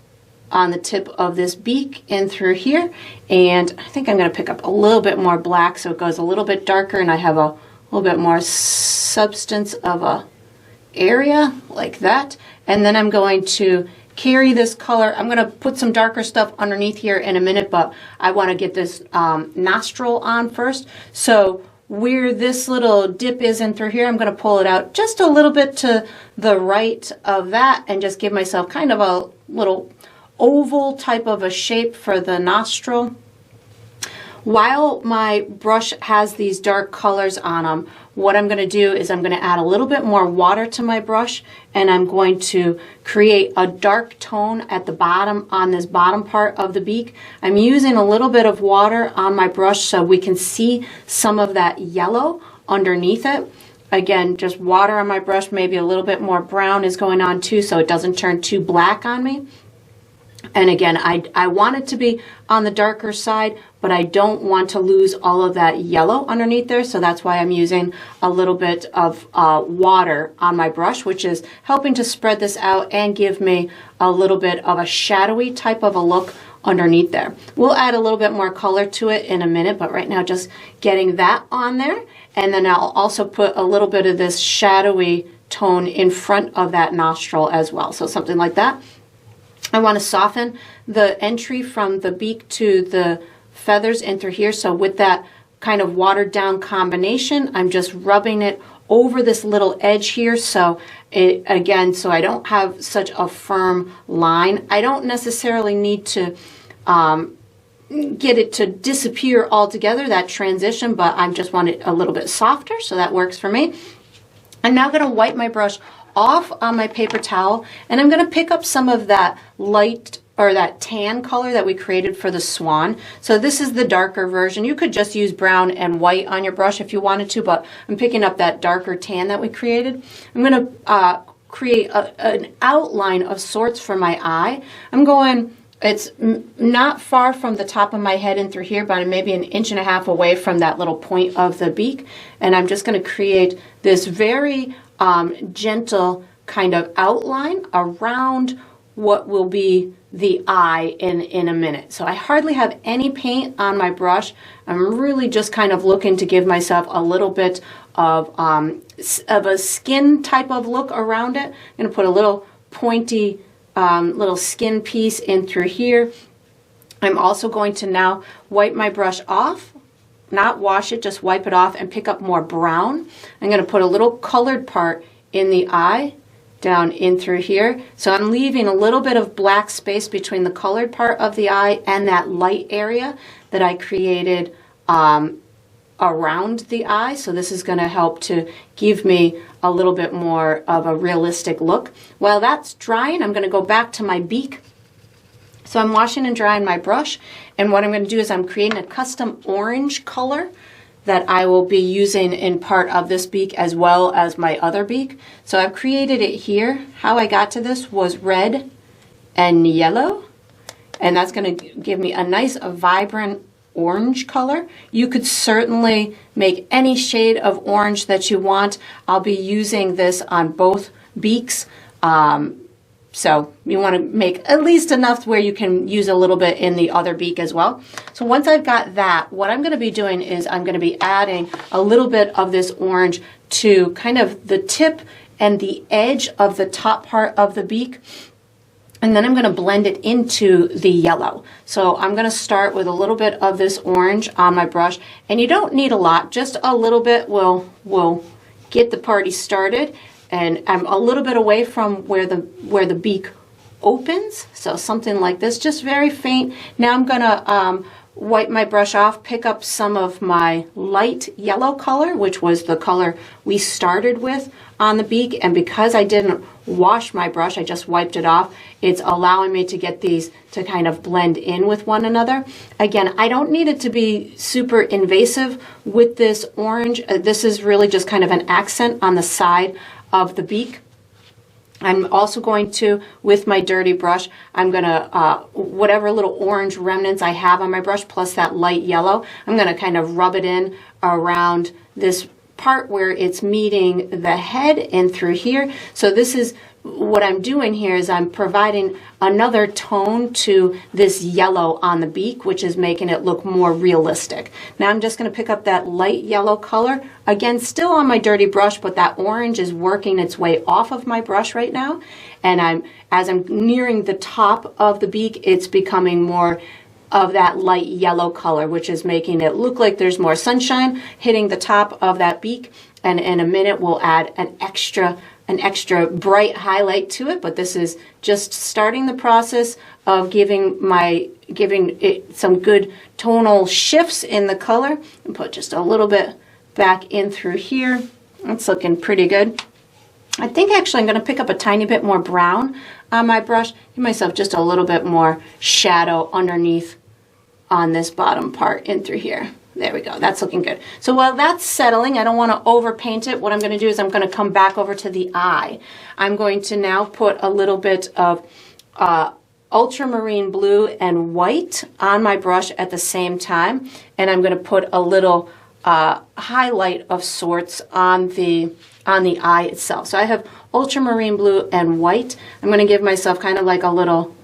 on the tip of this beak in through here. And I think I'm going to pick up a little bit more black so it goes a little bit darker and I have a little bit more substance of a area like that. And then I'm going to carry this color. I'm going to put some darker stuff underneath here in a minute, but I want to get this nostril on first. So where this little dip is in through here, I'm going to pull it out just a little bit to the right of that and just give myself kind of a little oval type of a shape for the nostril. While my brush has these dark colors on them, what I'm going to do is I'm going to add a little bit more water to my brush, and I'm going to create a dark tone at the bottom on this bottom part of the beak. I'm using a little bit of water on my brush so we can see some of that yellow underneath it. Again, just water on my brush, maybe a little bit more brown is going on too so it doesn't turn too black on me. And again, I want it to be on the darker side, but I don't want to lose all of that yellow underneath there. So that's why I'm using a little bit of water on my brush, which is helping to spread this out and give me a little bit of a shadowy type of a look underneath there. We'll add a little bit more color to it in a minute, but right now just getting that on there. And then I'll also put a little bit of this shadowy tone in front of that nostril as well. So something like that. I want to soften the entry from the beak to the feathers in through here. So with that kind of watered down combination, I'm just rubbing it over this little edge here. So it, again, so I don't have such a firm line. I don't necessarily need to get it to disappear altogether, that transition, but I just want it a little bit softer. So that works for me. I'm now going to wipe my brush off on my paper towel, and I'm going to pick up some of that light or that tan color that we created for the swan. So this is the darker version. You could just use brown and white on your brush if you wanted to, but I'm picking up that darker tan that we created. I'm going to create an outline of sorts for my eye. I'm going, it's not far from the top of my head in through here, but I'm maybe 1.5 inches away from that little point of the beak, and I'm just going to create this very gentle kind of outline around what will be the eye in a minute. So I hardly have any paint on my brush. I'm really just kind of looking to give myself a little bit of a skin type of look around it. I'm going to put a little pointy little skin piece in through here. I'm also going to now wipe my brush off. Not wash it, just wipe it off and pick up more brown. I'm going to put a little colored part in the eye down in through here. So I'm leaving a little bit of black space between the colored part of the eye and that light area that I created around the eye. So this is going to help to give me a little bit more of a realistic look. While that's drying, I'm going to go back to my beak. So I'm washing and drying my brush, and what I'm going to do is I'm creating a custom orange color that I will be using in part of this beak as well as my other beak. So I've created it here. How I got to this was red and yellow, and that's going to give me a nice vibrant orange color. You could certainly make any shade of orange that you want. I'll be using this on both beaks. So you want to make at least enough where you can use a little bit in the other beak as well. So once I've got that, what I'm going to be doing is I'm going to be adding a little bit of this orange to kind of the tip and the edge of the top part of the beak. And then I'm going to blend it into the yellow. So I'm going to start with a little bit of this orange on my brush. And you don't need a lot, just a little bit will get the party started. And I'm a little bit away from where the beak opens, so something like this, just very faint. Now I'm gonna wipe my brush off, pick up some of my light yellow color, which was the color we started with on the beak, and because I didn't wash my brush, I just wiped it off, it's allowing me to get these to kind of blend in with one another. Again, I don't need it to be super invasive with this orange. This is really just kind of an accent on the side of the beak. I'm also going to, with my dirty brush, I'm going to, whatever little orange remnants I have on my brush, plus that light yellow, I'm going to kind of rub it in around this part where it's meeting the head and through here. So this is what I'm doing here, is I'm providing another tone to this yellow on the beak, which is making it look more realistic. Now I'm just going to pick up that light yellow color, again still on my dirty brush, but that orange is working its way off of my brush right now, and as I'm nearing the top of the beak, it's becoming more of that light yellow color, which is making it look like there's more sunshine hitting the top of that beak. And in a minute we'll add an extra bright highlight to it, but this is just starting the process of giving it some good tonal shifts in the color. And put just a little bit back in through here. It's looking pretty good. I think actually I'm going to pick up a tiny bit more brown on my brush, give myself just a little bit more shadow underneath on this bottom part in through here. There we go, that's looking good. So while that's settling, I don't want to overpaint it. What I'm going to do is I'm going to come back over to the eye. I'm going to now put a little bit of ultramarine blue and white on my brush at the same time, and I'm going to put a little highlight of sorts on the eye itself. So I have ultramarine blue and white. I'm going to give myself kind of like a little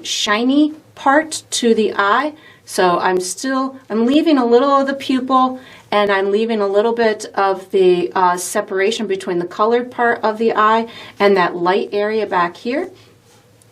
shiny part to the eye. So I'm leaving a little of the pupil, and I'm leaving a little bit of the separation between the colored part of the eye and that light area back here.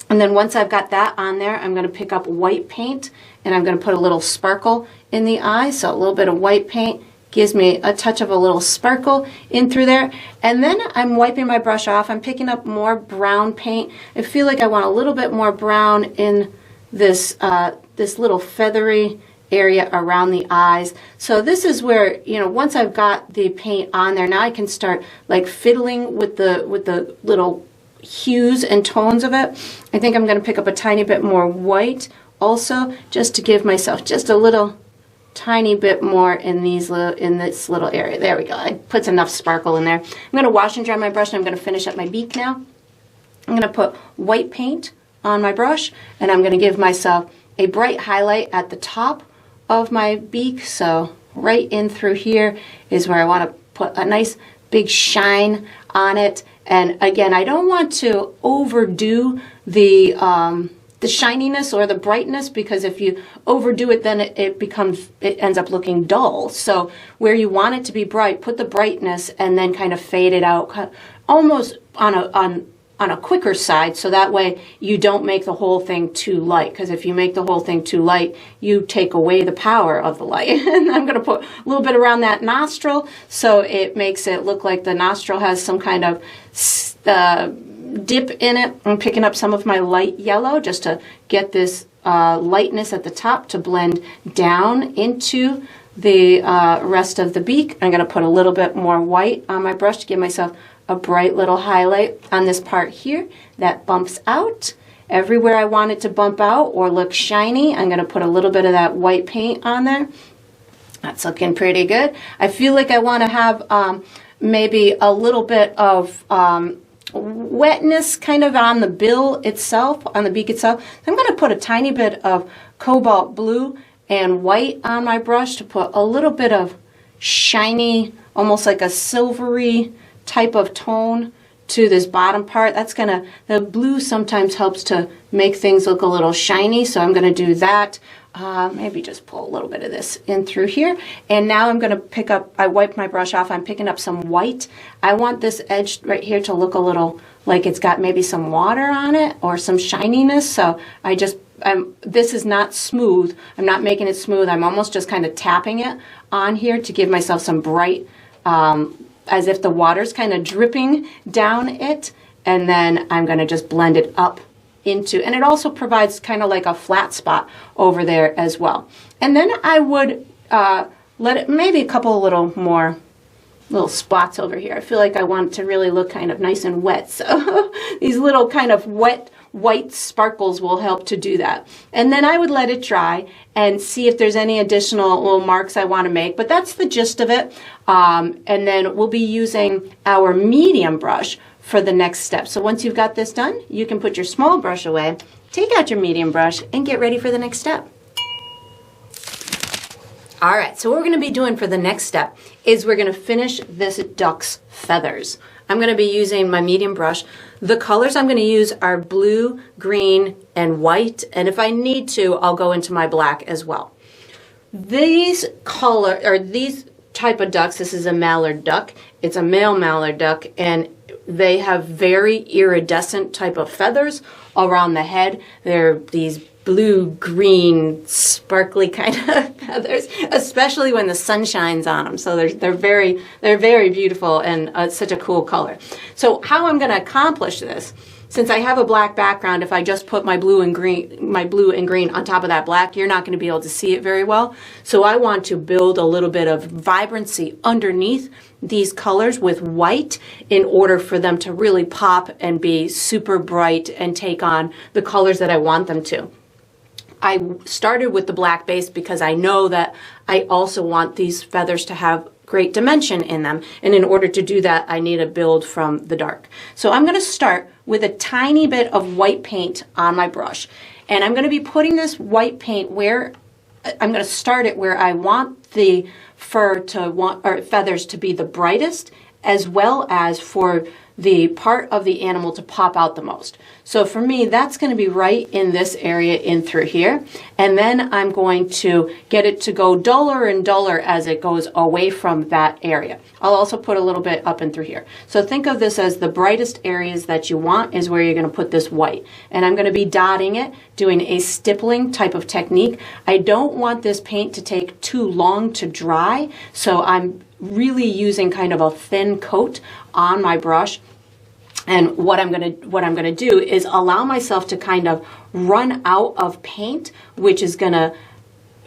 And then once I've got that on there, I'm going to pick up white paint, and I'm going to put a little sparkle in the eye. So a little bit of white paint gives me a touch of a little sparkle in through there. And then I'm wiping my brush off. I'm picking up more brown paint. I feel like I want a little bit more brown in this this little feathery area around the eyes. So this is where, you know, once I've got the paint on there, now I can start like fiddling with the little hues and tones of it. I think I'm going to pick up a tiny bit more white also, just to give myself just a little tiny bit more in this little area. There we go. It puts enough sparkle in there. I'm going to wash and dry my brush, and I'm going to finish up my beak now. I'm going to put white paint on my brush, and I'm going to give myself a bright highlight at the top of my beak. So right in through here is where I want to put a nice big shine on it. And again, I don't want to overdo the shininess or the brightness, because if you overdo it, then it ends up looking dull. So where you want it to be bright, put the brightness and then kind of fade it out, almost on a quicker side, so that way you don't make the whole thing too light, because if you make the whole thing too light, you take away the power of the light. And I'm going to put a little bit around that nostril, so it makes it look like the nostril has some kind of dip in it. I'm picking up some of my light yellow just to get this lightness at the top to blend down into the rest of the beak. I'm going to put a little bit more white on my brush to give myself a bright little highlight on this part here that bumps out. Everywhere I want it to bump out or look shiny, I'm going to put a little bit of that white paint on there. That's looking pretty good. I feel like I want to have maybe a little bit of wetness kind of on the bill itself, on the beak itself. So I'm going to put a tiny bit of cobalt blue and white on my brush to put a little bit of shiny, almost like a silvery type of tone to this bottom part. The blue sometimes helps to make things look a little shiny, so I'm going to do that. Maybe just pull a little bit of this in through here. And now I'm going to pick up, I wiped my brush off, I'm picking up some white. I want this edge right here to look a little like it's got maybe some water on it or some shininess, so this is not smooth. I'm not making it smooth. I'm almost just kind of tapping it on here to give myself some bright, as if the water's kind of dripping down it, and then I'm going to just blend it up into, and it also provides kind of like a flat spot over there as well. And then I would let it, maybe a couple little spots over here. I feel like I want it to really look kind of nice and wet, so these little kind of wet white sparkles will help to do that. And then I would let it dry and see if there's any additional little marks I want to make, but that's the gist of it. And then we'll be using our medium brush for the next step. So once you've got this done, you can put your small brush away, take out your medium brush, and get ready for the next step. All right, so what we're going to be doing for the next step is we're going to finish this duck's feathers. I'm going to be using my medium brush. The colors I'm going to use are blue, green, and white, and if I need to, I'll go into my black as well. These type of ducks, this is a mallard duck. It's a male mallard duck, and they have very iridescent type of feathers around the head. They're these blue, green, sparkly kind of feathers, especially when the sun shines on them. So they're very beautiful, and such a cool color. So how I'm going to accomplish this, since I have a black background, if I just put my blue and green on top of that black, you're not going to be able to see it very well. So I want to build a little bit of vibrancy underneath these colors with white in order for them to really pop and be super bright and take on the colors that I want them to. I started with the black base because I know that I also want these feathers to have great dimension in them, and in order to do that I need to build from the dark. So I'm going to start with a tiny bit of white paint on my brush, and I'm going to be putting this white paint where I'm going to start it where I want the feathers to be the brightest, as well as for the part of the animal to pop out the most. So for me, that's going to be right in this area in through here. And then I'm going to get it to go duller and duller as it goes away from that area. I'll also put a little bit up and through here. So think of this as the brightest areas that you want is where you're going to put this white. And I'm going to be dotting it, doing a stippling type of technique. I don't want this paint to take too long to dry, so I'm really using kind of a thin coat on my brush. And what I'm gonna do is allow myself to kind of run out of paint, which is gonna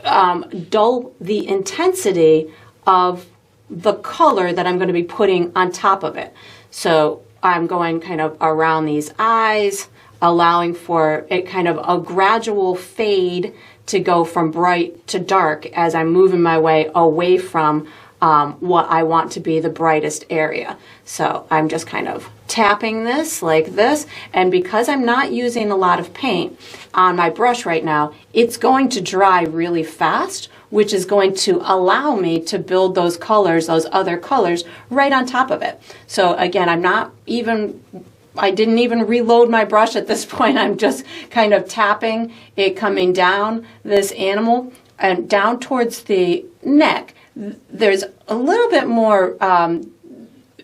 dull the intensity of the color that I'm going to be putting on top of it. So I'm going kind of around these eyes, allowing for it kind of a gradual fade to go from bright to dark as I'm moving my way away from what I want to be the brightest area. So I'm just kind of tapping this like this, and because I'm not using a lot of paint on my brush right now, it's going to dry really fast, which is going to allow me to build those colors, those other colors, right on top of it. So again, I didn't even reload my brush at this point. I'm just kind of tapping it coming down this animal and down towards the neck. There's a little bit more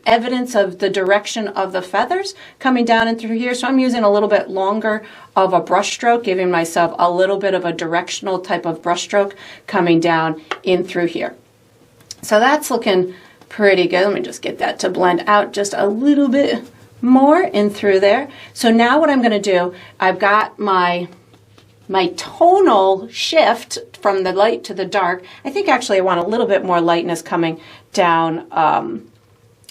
evidence of the direction of the feathers coming down and through here. So I'm using a little bit longer of a brush stroke, giving myself a little bit of a directional type of brush stroke coming down in through here. So that's looking pretty good. Let me just get that to blend out just a little bit more in through there. So now what I'm going to do, I've got my tonal shift from the light to the dark. I think actually I want a little bit more lightness coming down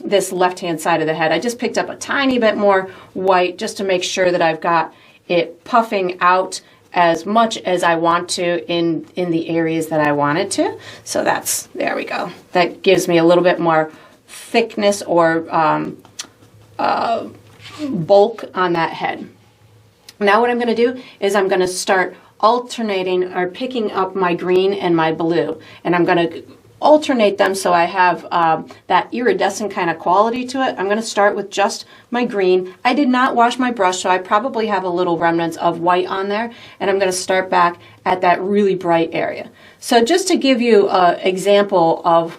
this left-hand side of the head. I just picked up a tiny bit more white just to make sure that I've got it puffing out as much as I want to in the areas that I want it to. So there we go. That gives me a little bit more thickness or bulk on that head. Now what I'm going to do is I'm going to start alternating or picking up my green and my blue, and I'm going to alternate them so I have that iridescent kind of quality to it. I'm going to start with just my green. I did not wash my brush, so I probably have a little remnants of white on there, and I'm going to start back at that really bright area. So just to give you an example of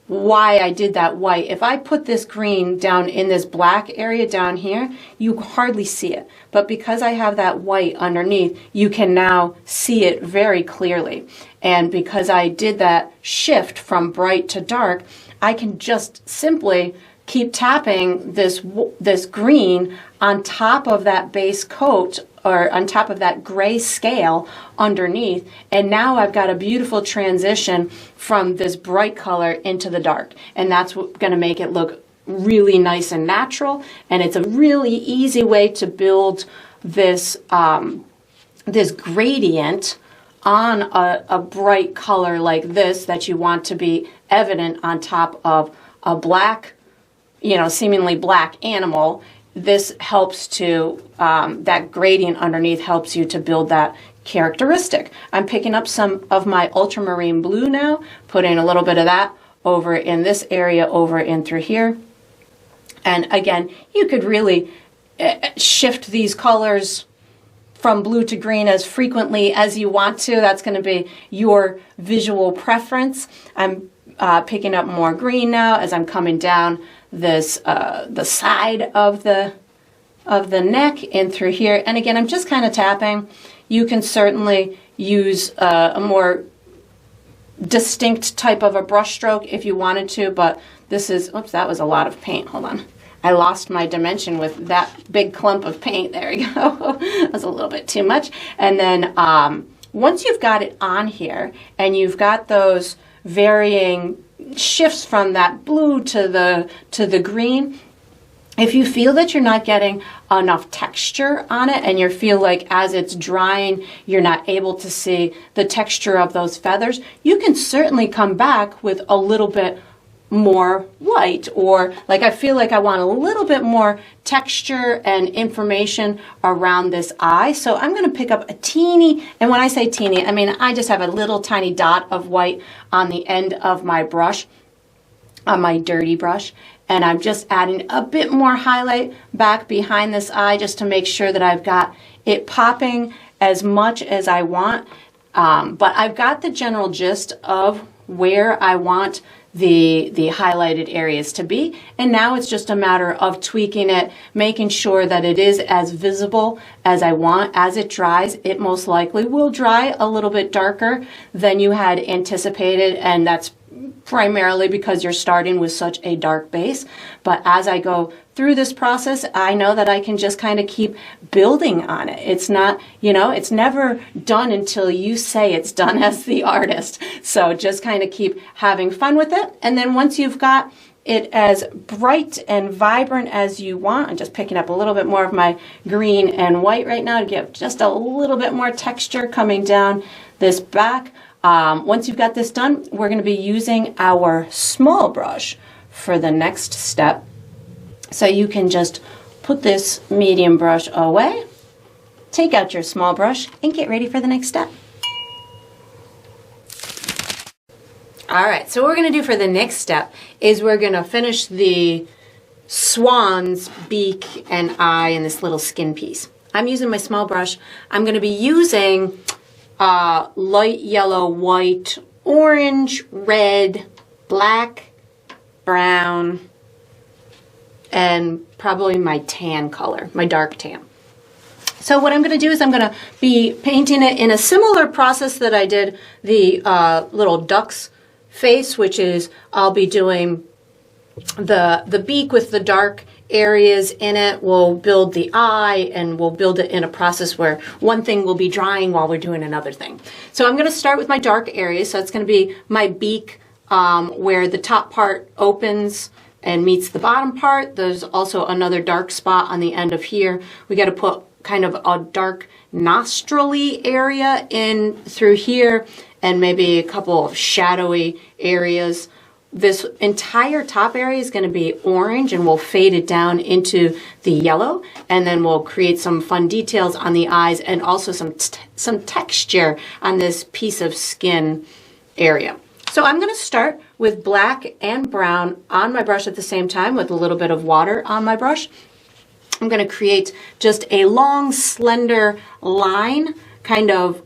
why I did that white, if I put this green down in this black area down here, you hardly see it. But because I have that white underneath, you can now see it very clearly. And because I did that shift from bright to dark, I can just simply keep tapping this green on top of that base coat or on top of that gray scale underneath, and now I've got a beautiful transition from this bright color into the dark, and that's going to make it look really nice and natural, and it's a really easy way to build this this gradient on a bright color like this that you want to be evident on top of a black you know, seemingly black animal, this helps to, that gradient underneath helps you to build that characteristic. I'm picking up some of my ultramarine blue now, putting a little bit of that over in this area, over in through here. And again, you could really shift these colors from blue to green as frequently as you want to. That's going to be your visual preference. I'm picking up more green now as I'm coming down this the side of the neck and through here. And again, I'm just kind of tapping. You can certainly use a more distinct type of a brush stroke if you wanted to, but this is, oops, that was a lot of paint. Hold on. I lost my dimension with that big clump of paint. There we go. That was a little bit too much. And then once you've got it on here and you've got those varying shifts from that blue to the green, if you feel that you're not getting enough texture on it and you feel like as it's drying you're not able to see the texture of those feathers, you can certainly come back with a little bit more white, or like I feel like I want a little bit more texture and information around this eye. So I'm going to pick up a teeny, and when I say teeny, I mean I just have a little tiny dot of white on the end of my brush, on my dirty brush, and I'm just adding a bit more highlight back behind this eye just to make sure that I've got it popping as much as I want. But I've got the general gist of where I want the highlighted areas to be, and now it's just a matter of tweaking it, making sure that it is as visible as I want. As it dries, it most likely will dry a little bit darker than you had anticipated, and that's primarily because you're starting with such a dark base. But as I go through this process, I know that I can just kind of keep building on it. It's not, you know, it's never done until you say it's done as the artist. So just kind of keep having fun with it. And then once you've got it as bright and vibrant as you want, I'm just picking up a little bit more of my green and white right now to give just a little bit more texture coming down this back. Once you've got this done, we're going to be using our small brush for the next step. So you can just put this medium brush away, take out your small brush, and get ready for the next step. All right, so what we're going to do for the next step is we're going to finish the swan's beak and eye in this little skin piece. I'm using my small brush. I'm going to be using light yellow, white, orange, red, black, brown, and probably my tan color, my dark tan. So what I'm going to do is I'm going to be painting it in a similar process that I did the little duck's face, which is I'll be doing the beak with the dark areas in it. We'll build the eye, and we'll build it in a process where one thing will be drying while we're doing another thing. So I'm going to start with my dark areas. So it's going to be my beak where the top part opens and meets the bottom part. There's also another dark spot on the end of here. We got to put kind of a dark nostril-y area in through here, and maybe a couple of shadowy areas. This entire top area is going to be orange, and we'll fade it down into the yellow, and then we'll create some fun details on the eyes and also some texture on this piece of skin area. So I'm going to start with black and brown on my brush at the same time with a little bit of water on my brush. I'm going to create just a long, slender line, kind of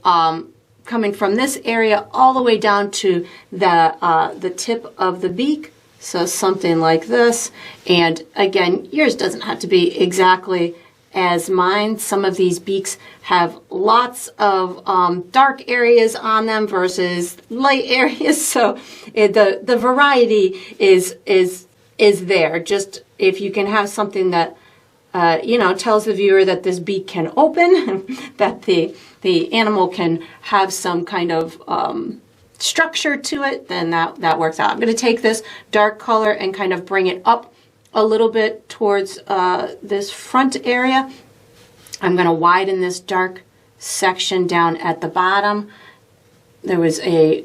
coming from this area all the way down to the tip of the beak. So something like this. And again, yours doesn't have to be exactly as mine. Some of these beaks have lots of dark areas on them versus light areas. So the variety is there. Just if you can have something that tells the viewer that this beak can open, that the animal can have some kind of structure to it, then that works out. I'm going to take this dark color and kind of bring it up a little bit towards this front area. I'm going to widen this dark section down at the bottom. There was a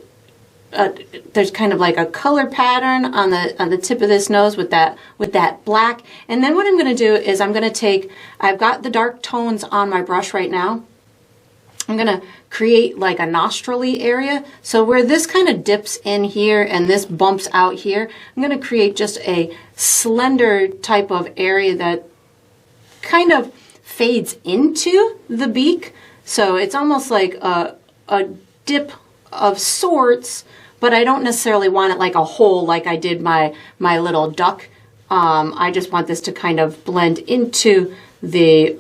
there's kind of like a color pattern on the tip of this nose with that black. And then what I'm going to do is I'm going to take, I've got the dark tones on my brush right now. I'm going to create like a nostril-y area. So where this kind of dips in here and this bumps out here, I'm going to create just a slender type of area that kind of fades into the beak. So it's almost like a dip of sorts, but I don't necessarily want it like a hole like I did my little duck. I just want this to kind of blend into the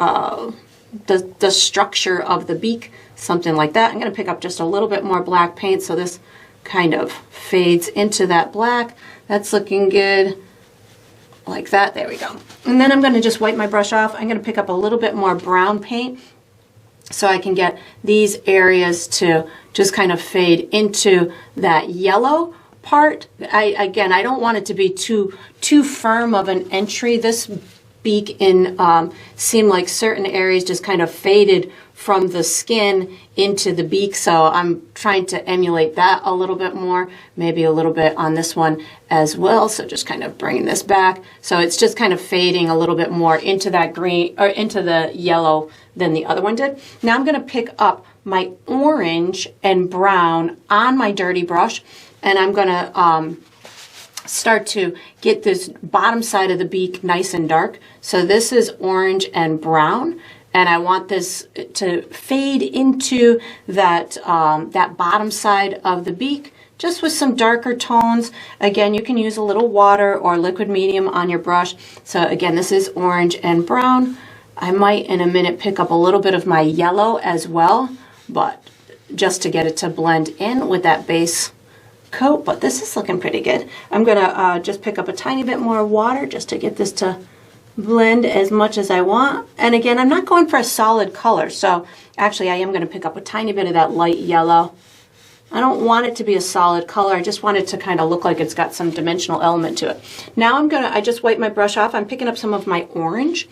structure of the beak, something like that. I'm going to pick up just a little bit more black paint so this kind of fades into that black. That's looking good. Like that. There we go. And then I'm going to just wipe my brush off. I'm going to pick up a little bit more brown paint so I can get these areas to just kind of fade into that yellow part. Again, I don't want it to be too firm of an entry. This beak seemed like certain areas just kind of faded from the skin into the beak, so I'm trying to emulate that a little bit more, maybe a little bit on this one as well. So just kind of bringing this back, so it's just kind of fading a little bit more into that green or into the yellow than the other one did. Now I'm going to pick up my orange and brown on my dirty brush, and I'm going to start to get this bottom side of the beak nice and dark. So this is orange and brown, and I want this to fade into that that bottom side of the beak, just with some darker tones. Again, you can use a little water or liquid medium on your brush. So again, this is orange and brown. I might in a minute pick up a little bit of my yellow as well, but just to get it to blend in with that base coat. But this is looking pretty good. I'm gonna just pick up a tiny bit more water just to get this to blend as much as I want. And again, I'm not going for a solid color, so actually I am going to pick up a tiny bit of that light yellow. I don't want it to be a solid color. I just want it to kind of look like it's got some dimensional element to it. Now I just wiped my brush off. I'm picking up some of my orange,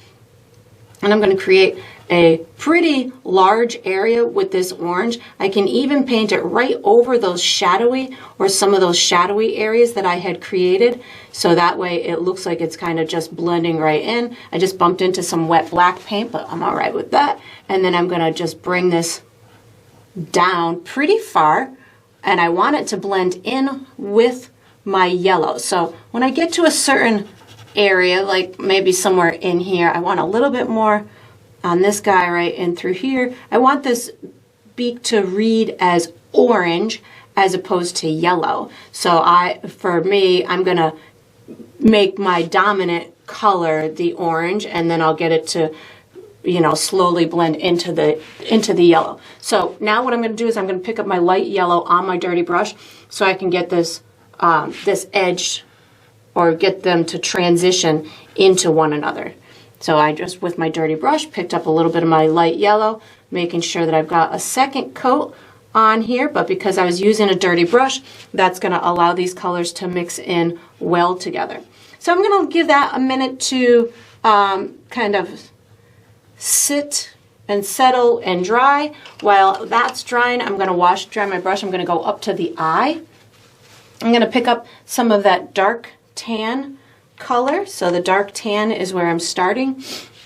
and I'm going to create a pretty large area with this orange. I can even paint it right over those shadowy or some of those shadowy areas that I had created. So that way it looks like it's kind of just blending right in. I just bumped into some wet black paint, but I'm all right with that. And then I'm going to just bring this down pretty far, and I want it to blend in with my yellow. So when I get to a certain area, like maybe somewhere in here, I want a little bit more on this guy right in through here. I want this beak to read as orange as opposed to yellow. So for me, I'm gonna make my dominant color the orange, and then I'll get it to, you know, slowly blend into the yellow. So now what I'm going to do is I'm going to pick up my light yellow on my dirty brush so I can get this this edge, or get them to transition into one another. So I just, with my dirty brush, picked up a little bit of my light yellow, making sure that I've got a second coat on here, but because I was using a dirty brush, that's going to allow these colors to mix in well together. So I'm going to give that a minute to kind of sit and settle and dry. While that's drying, I'm going to wash dry my brush. I'm going to go up to the eye. I'm going to pick up some of that dark tan color. So the dark tan is where I'm starting.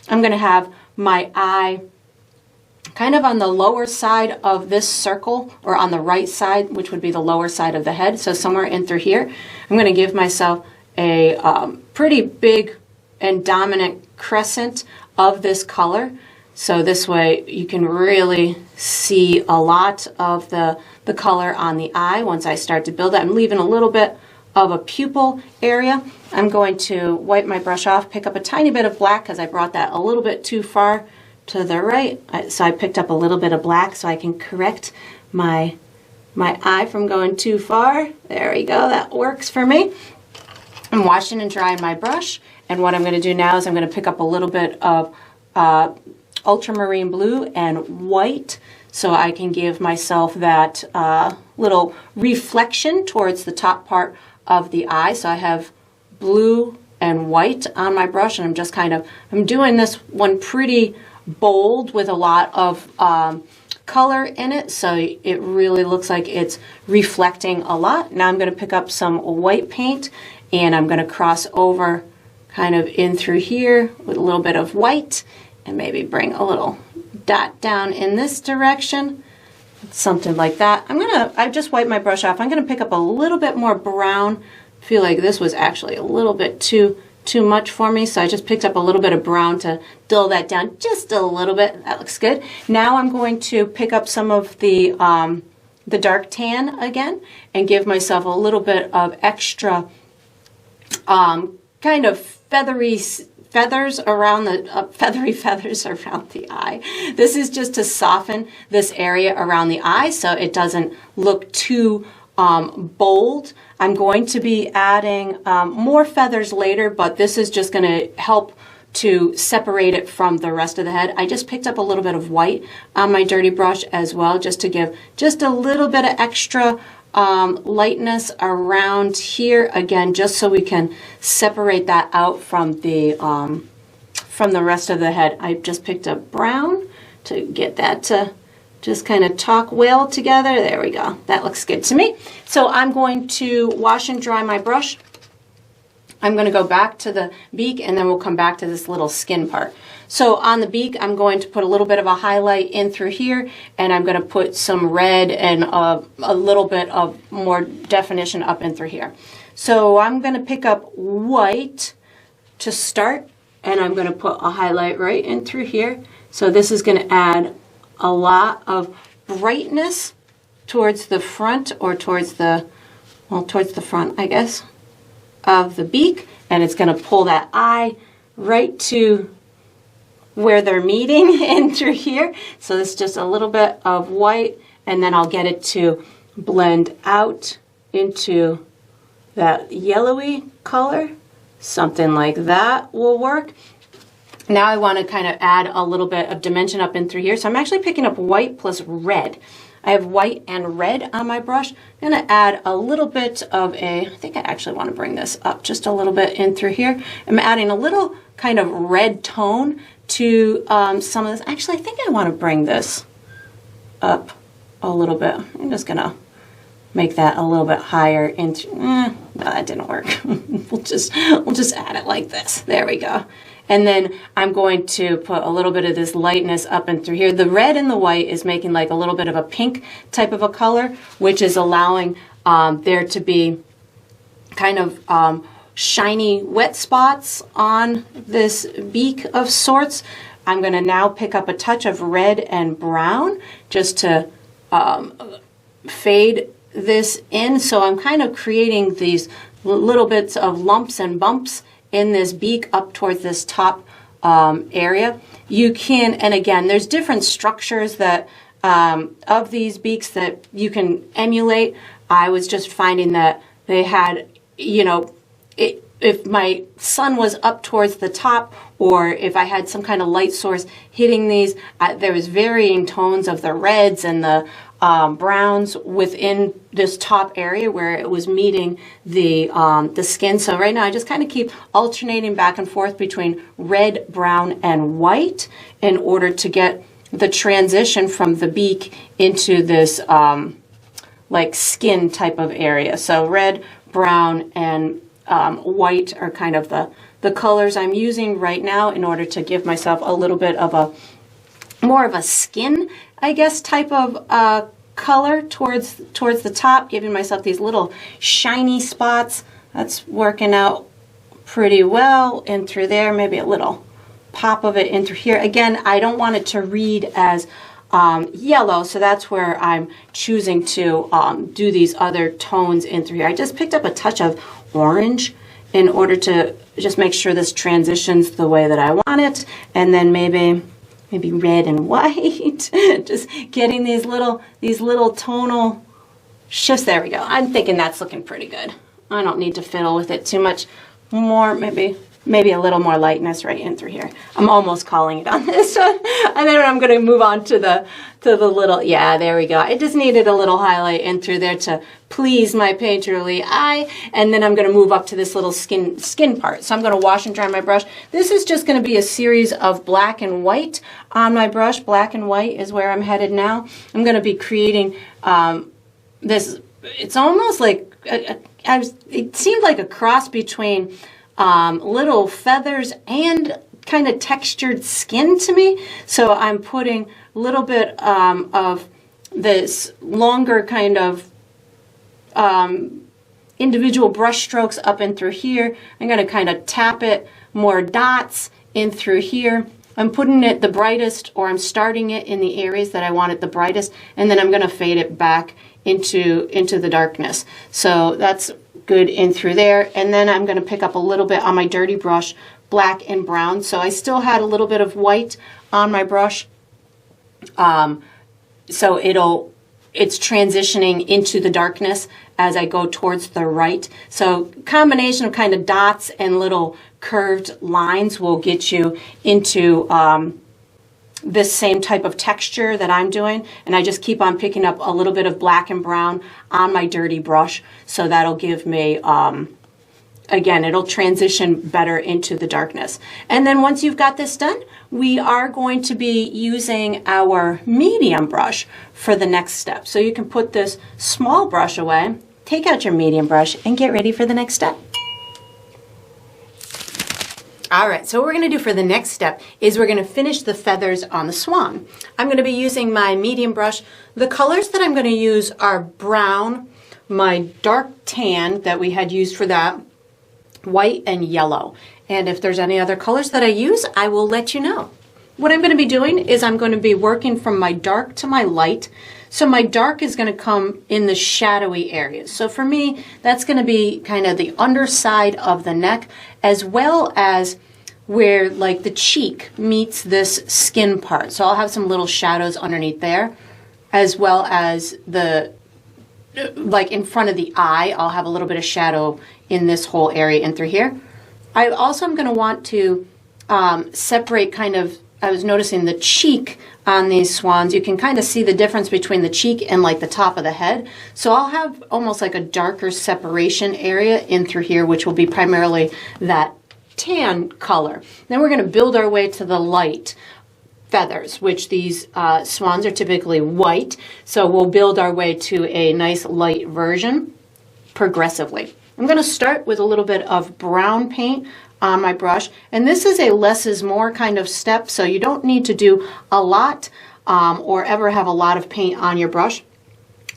I'm going to have my eye kind of on the lower side of this circle, or on the right side, which would be the lower side of the head. So somewhere in through here, I'm going to give myself a pretty big and dominant crescent of this color. So this way you can really see a lot of the color on the eye once I start to build that. I'm leaving a little bit of a pupil area. I'm going to wipe my brush off, pick up a tiny bit of black because I brought that a little bit too far to the right. So I picked up a little bit of black so I can correct my eye from going too far. There we go, that works for me. I'm washing and drying my brush, and what I'm going to do now is I'm going to pick up a little bit of ultramarine blue and white so I can give myself that little reflection towards the top part of the eye. So I have blue and white on my brush, and I'm just I'm doing this one pretty bold with a lot of color in it, so it really looks like it's reflecting a lot. Now I'm going to pick up some white paint and I'm going to cross over kind of in through here with a little bit of white and maybe bring a little dot down in this direction, something like that. I've just wiped my brush off. I'm going to pick up a little bit more brown. I feel like this was actually a little bit too much for me, so I just picked up a little bit of brown to dull that down just a little bit. That looks good. Now I'm going to pick up some of the dark tan again and give myself a little bit of extra kind of feathers around the feathers around the eye. This is just to soften this area around the eye so it doesn't look too bold. I'm going to be adding more feathers later, but this is just going to help to separate it from the rest of the head. I just picked up a little bit of white on my dirty brush as well, just to give just a little bit of extra lightness around here, again, just so we can separate that out from the rest of the head. I just picked up brown to get that to just kind of talk well together. There we go. That looks good to me. So I'm going to wash and dry my brush. I'm going to go back to the beak and then we'll come back to this little skin part. So on the beak, I'm going to put a little bit of a highlight in through here, and I'm going to put some red and a little bit of more definition up in through here. So I'm going to pick up white to start, and I'm going to put a highlight right in through here. So this is going to add a lot of brightness towards the front, or towards the front, I guess, of the beak, and it's going to pull that eye right to where they're meeting in through here. So this is just a little bit of white, and then I'll get it to blend out into that yellowy color. Something like that will work. Now I want to kind of add a little bit of dimension up in through here. So I'm actually picking up white plus red. I have white and red on my brush. I'm going to add a little bit of I think I actually want to bring this up just a little bit in through here. I'm adding a little kind of red tone to some of this. Actually, I think I want to bring this up a little bit. I'm just going to make that a little bit higher into, no, that didn't work. we'll just add it like this. There we go. And then I'm going to put a little bit of this lightness up and through here. The red and the white is making like a little bit of a pink type of a color, which is allowing there to be kind of shiny wet spots on this beak of sorts. I'm going to now pick up a touch of red and brown just to fade this in. So I'm kind of creating these little bits of lumps and bumps in this beak up towards this top area. You can, and again, there's different structures that of these beaks that you can emulate. I was just finding that they had, you know, if my sun was up towards the top, or if I had some kind of light source hitting these, there was varying tones of the reds and the browns within this top area where it was meeting the skin. So right now I just kind of keep alternating back and forth between red, brown, and white in order to get the transition from the beak into this like skin type of area. So red, brown, and white are kind of the colors I'm using right now in order to give myself a little bit of a more of a skin, I guess, type of color towards the top, giving myself these little shiny spots. That's working out pretty well in through there. Maybe a little pop of it in through here. Again, I don't want it to read as yellow, so that's where I'm choosing to do these other tones in through here. I just picked up a touch of orange in order to just make sure this transitions the way that I want it, and then maybe red and white. Just getting these little tonal shifts. There we go. I'm thinking that's looking pretty good. I don't need to fiddle with it too much more. Maybe maybe a little more lightness right in through here. I'm almost calling it on this one. And then I'm going to move on to the little, yeah, there we go. I just needed a little highlight in through there to please my painterly eye. And then I'm going to move up to this little skin part. So I'm going to wash and dry my brush. This is just going to be a series of black and white on my brush. Black and white is where I'm headed now. I'm going to be creating this, it's almost like, it seemed like a cross between little feathers and kind of textured skin to me. So I'm putting a little bit of this longer kind of individual brush strokes up and through here. I'm going to kind of tap it, more dots in through here. I'm putting it the brightest, or I'm starting it in the areas that I want it the brightest, and then I'm going to fade it back into the darkness. So that's good in through there. And then I'm going to pick up a little bit on my dirty brush, black and brown. So I still had a little bit of white on my brush. So it's transitioning into the darkness as I go towards the right. So combination of kind of dots and little curved lines will get you into this same type of texture that I'm doing. And I just keep on picking up a little bit of black and brown on my dirty brush. So that'll give me, again, it'll transition better into the darkness. And then once you've got this done, we are going to be using our medium brush for the next step. So you can put this small brush away, take out your medium brush, and get ready for the next step. All right, so what we're going to do for the next step is we're going to finish the feathers on the swan. I'm going to be using my medium brush. The colors that I'm going to use are brown, my dark tan that we had used for that, white, and yellow. And if there's any other colors that I use, I will let you know. What I'm going to be doing is I'm going to be working from my dark to my light. So my dark is going to come in the shadowy areas. So for me, that's going to be kind of the underside of the neck, as well as where like the cheek meets this skin part. So I'll have some little shadows underneath there, as well as the, like in front of the eye, I'll have a little bit of shadow in this whole area and through here. I also am going to want to separate kind of, I was noticing the cheek on these swans. You can kind of see the difference between the cheek and like the top of the head. So I'll have almost like a darker separation area in through here, which will be primarily that tan color. Then we're going to build our way to the light feathers, which these swans are typically white. So we'll build our way to a nice light version progressively. I'm going to start with a little bit of brown paint on my brush, and this is a less is more kind of step, so you don't need to do a lot or ever have a lot of paint on your brush.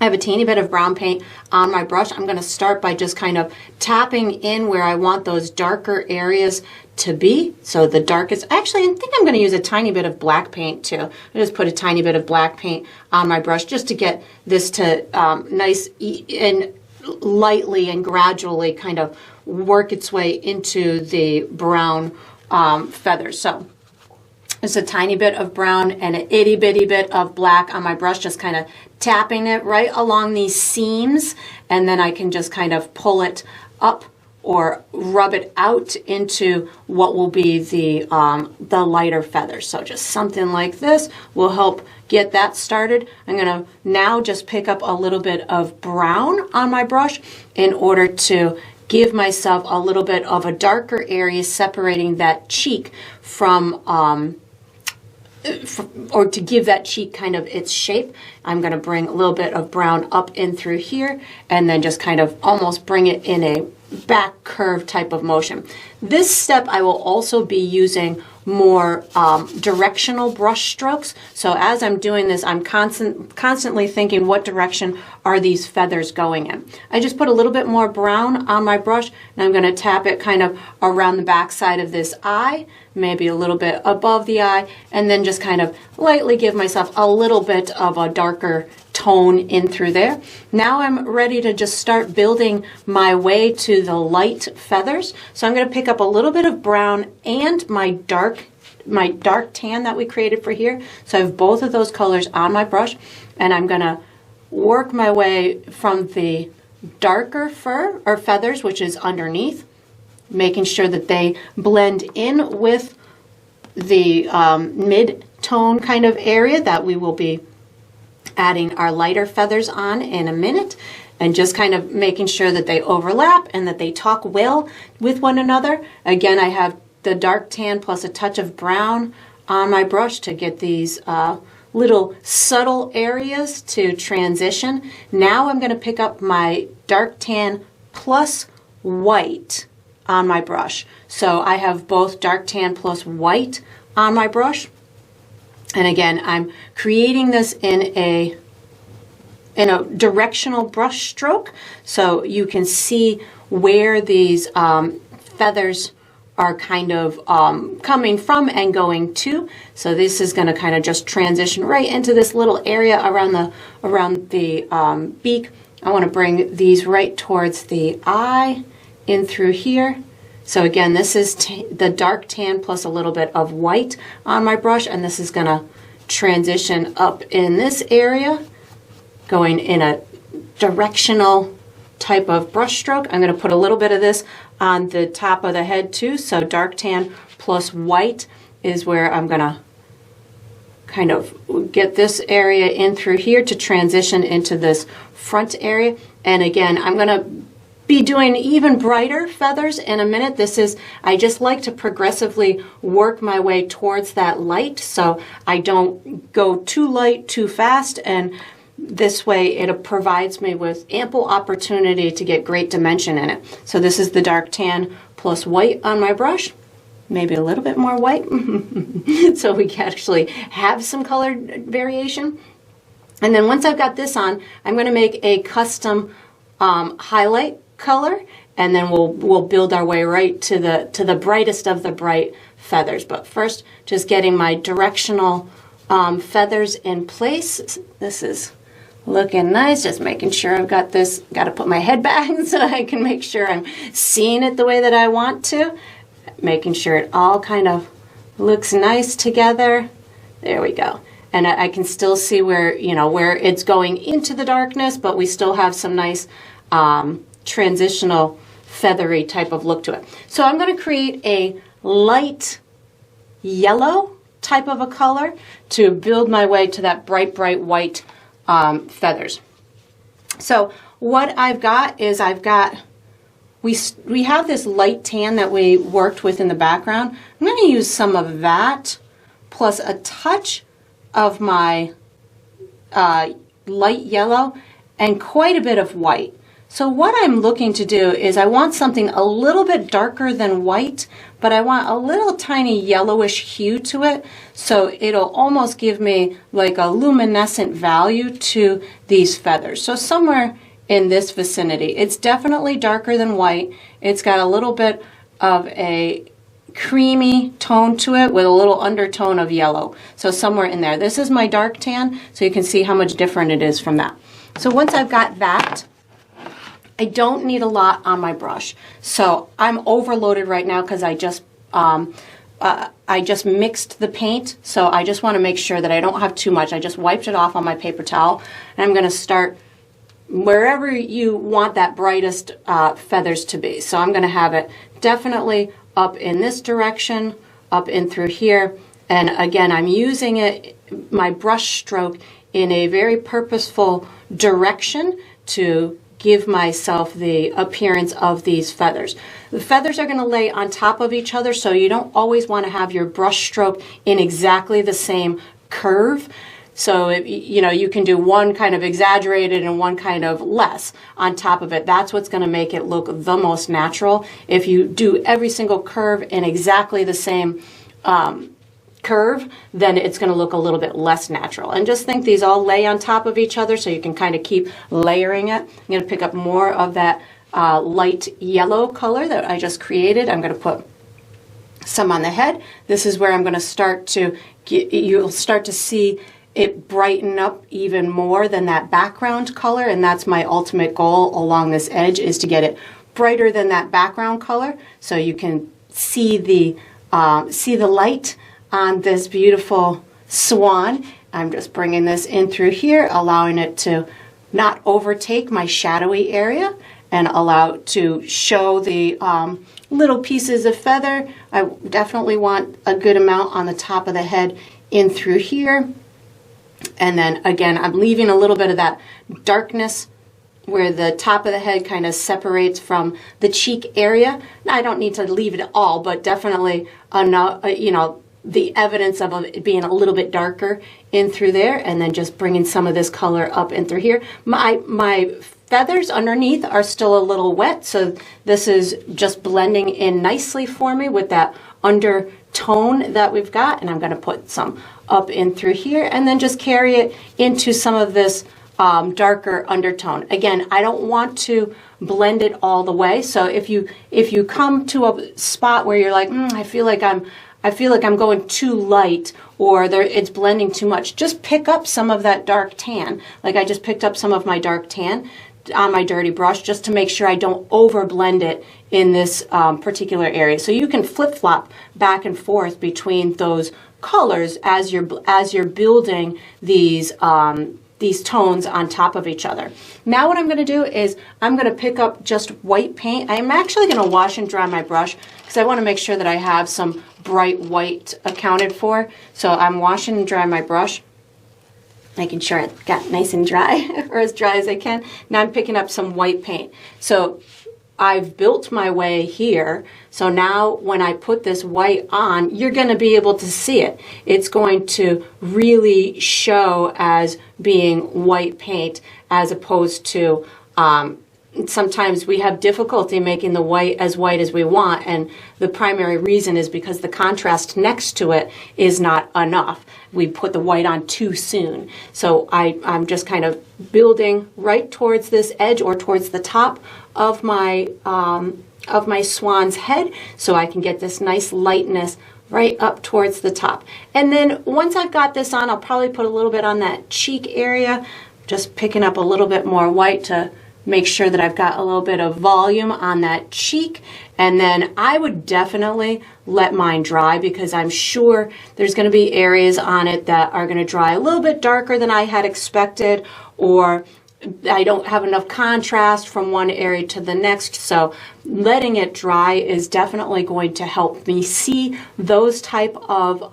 I have a teeny bit of brown paint on my brush. I'm going to start by just kind of tapping in where I want those darker areas to be. So the darkest, actually I think I'm going to use a tiny bit of black paint too. I just put a tiny bit of black paint on my brush just to get this to nice and lightly and gradually kind of work its way into the brown feathers. So it's a tiny bit of brown and an itty bitty bit of black on my brush, just kind of tapping it right along these seams, and then I can just kind of pull it up or rub it out into what will be the lighter feathers. So just something like this will help get that started. I'm going to now just pick up a little bit of brown on my brush in order to give myself a little bit of a darker area separating that cheek from, or to give that cheek kind of its shape. I'm going to bring a little bit of brown up in through here and then just kind of almost bring it in a back curve type of motion. This step I will also be using more directional brush strokes. So as I'm doing this, I'm constantly thinking, what direction are these feathers going in? I just put a little bit more brown on my brush, and I'm going to tap it kind of around the back side of this eye, maybe a little bit above the eye, and then just kind of lightly give myself a little bit of a darker tone in through there. Now I'm ready to just start building my way to the light feathers. So I'm going to pick up a little bit of brown and my dark tan that we created for here. So I have both of those colors on my brush, and I'm going to work my way from the darker fur or feathers, which is underneath, making sure that they blend in with the mid-tone kind of area that we will be adding our lighter feathers on in a minute, and just kind of making sure that they overlap and that they talk well with one another. Again, I have the dark tan plus a touch of brown on my brush to get these little subtle areas to transition. Now I'm going to pick up my dark tan plus white on my brush. So I have both dark tan plus white on my brush. And again, I'm creating this in a directional brush stroke, so you can see where these feathers are kind of coming from and going to. So this is going to kind of just transition right into this little area around the beak. I want to bring these right towards the eye, in through here. So again, this is the dark tan plus a little bit of white on my brush, and this is going to transition up in this area, going in a directional type of brush stroke. I'm going to put a little bit of this on the top of the head too. So dark tan plus white is where I'm going to kind of get this area in through here to transition into this front area. And again, I'm going to be doing even brighter feathers in a minute. I just like to progressively work my way towards that light, so I don't go too light too fast, and this way it provides me with ample opportunity to get great dimension in it. So this is the dark tan plus white on my brush, maybe a little bit more white, so we can actually have some color variation. And then once I've got this on, I'm going to make a custom highlight color, and then we'll build our way right to the brightest of the bright feathers. But first, just getting my directional feathers in place. This is looking nice, just making sure I've got this. Got to put my head back so I can make sure I'm seeing it the way that I want to, making sure it all kind of looks nice together. There we go. And I can still see where it's going into the darkness, but we still have some nice transitional feathery type of look to it. So I'm going to create a light yellow type of a color to build my way to that bright white feathers. So what I've got is we have this light tan that we worked with in the background. I'm going to use some of that plus a touch of my light yellow and quite a bit of white. So what I'm looking to do is I want something a little bit darker than white, but I want a little tiny yellowish hue to it, so it'll almost give me like a luminescent value to these feathers. So somewhere in this vicinity. It's definitely darker than white. It's got a little bit of a creamy tone to it with a little undertone of yellow. So somewhere in there. This is my dark tan, so you can see how much different it is from that. So once I've got that, I don't need a lot on my brush. So I'm overloaded right now because I just mixed the paint. So I just want to make sure that I don't have too much. I just wiped it off on my paper towel, and I'm going to start wherever you want that brightest feathers to be. So I'm going to have it definitely up in this direction, up in through here. And again, I'm using my brush stroke in a very purposeful direction to give myself the appearance of these feathers. The feathers are going to lay on top of each other, so you don't always want to have your brush stroke in exactly the same curve. So you can do one kind of exaggerated and one kind of less on top of it. That's what's going to make it look the most natural. If you do every single curve in exactly the same curve, then it's going to look a little bit less natural. And just think these all lay on top of each other, so you can kind of keep layering it. I'm going to pick up more of that light yellow color that I just created. I'm going to put some on the head. This is where I'm going to start to you'll start to see it brighten up even more than that background color, and that's my ultimate goal along this edge, is to get it brighter than that background color, so you can see the light on this beautiful swan. I'm just bringing this in through here, allowing it to not overtake my shadowy area, and allow to show the little pieces of feather. I definitely want a good amount on the top of the head in through here. And then again, I'm leaving a little bit of that darkness where the top of the head kind of separates from the cheek area. Now, I don't need to leave it all, but definitely enough, you know, the evidence of it being a little bit darker in through there, and then just bringing some of this color up in through here. My feathers underneath are still a little wet, so this is just blending in nicely for me with that undertone that we've got, and I'm going to put some up in through here and then just carry it into some of this darker undertone. Again, I don't want to blend it all the way, so if you come to a spot where you're like, I feel like I'm going too light, or it's blending too much, just pick up some of that dark tan. Like I just picked up some of my dark tan on my dirty brush just to make sure I don't over blend it in this particular area. So you can flip-flop back and forth between those colors as you're building these tones on top of each other. Now what I'm going to do is I'm going to pick up just white paint. I'm actually going to wash and dry my brush because I want to make sure that I have some bright white accounted for. So I'm washing and drying my brush, making sure it got nice and dry, or as dry as I can. Now I'm picking up some white paint. So I've built my way here. So now when I put this white on, you're going to be able to see it. It's going to really show as being white paint, as opposed to sometimes we have difficulty making the white as we want, and the primary reason is because the contrast next to it is not enough. We put the white on too soon. So I'm just kind of building right towards this edge or towards the top of my swan's head, so I can get this nice lightness right up towards the top. And then once I've got this on, I'll probably put a little bit on that cheek area, just picking up a little bit more white to make sure that I've got a little bit of volume on that cheek. And then I would definitely let mine dry, because I'm sure there's going to be areas on it that are going to dry a little bit darker than I had expected, or I don't have enough contrast from one area to the next. So letting it dry is definitely going to help me see those type of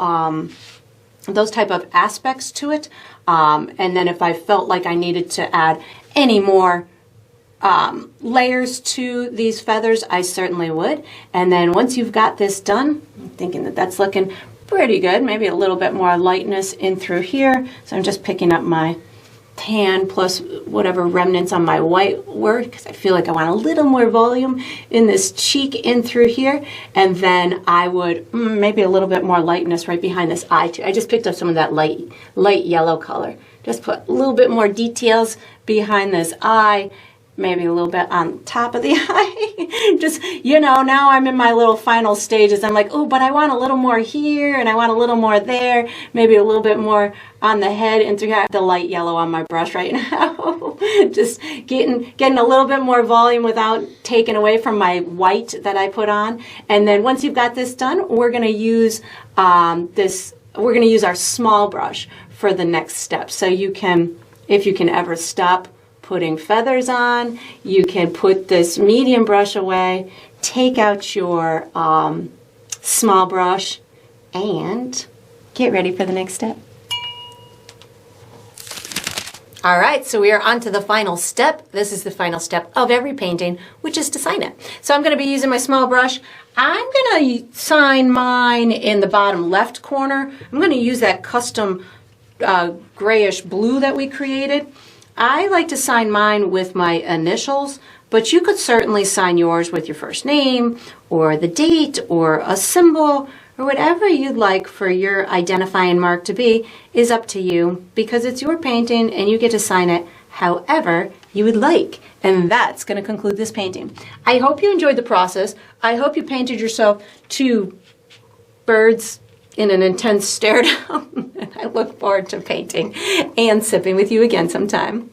aspects to it. And then if I felt like I needed to add any more layers to these feathers, I certainly would. And then once you've got this done, I'm thinking that that's looking pretty good. Maybe a little bit more lightness in through here. So I'm just picking up my tan plus whatever remnants on my white were, because I feel like I want a little more volume in this cheek in through here. And then I would maybe a little bit more lightness right behind this eye too. I just picked up some of that light yellow color. Just put a little bit more details behind this eye, maybe a little bit on top of the eye. Just, you know, now I'm in my little final stages. I'm like, oh, but I want a little more here, and I want a little more there, maybe a little bit more on the head and through the light yellow on my brush right now. Just getting a little bit more volume without taking away from my white that I put on. And then once you've got this done, we're going to use our small brush for the next step. So you can, if you can ever stop putting feathers on, you can put this medium brush away, take out your small brush, and get ready for the next step. All right, so we are on to the final step. This is the final step of every painting, which is to sign it. So I'm going to be using my small brush. I'm going to sign mine in the bottom left corner. I'm going to use that custom grayish blue that we created. I like to sign mine with my initials, but you could certainly sign yours with your first name or the date or a symbol, or whatever you'd like for your identifying mark to be is up to you, because it's your painting and you get to sign it however you would like. And that's going to conclude this painting. I hope you enjoyed the process. I hope you painted yourself two birds in an intense stare down. And I look forward to painting and sipping with you again sometime.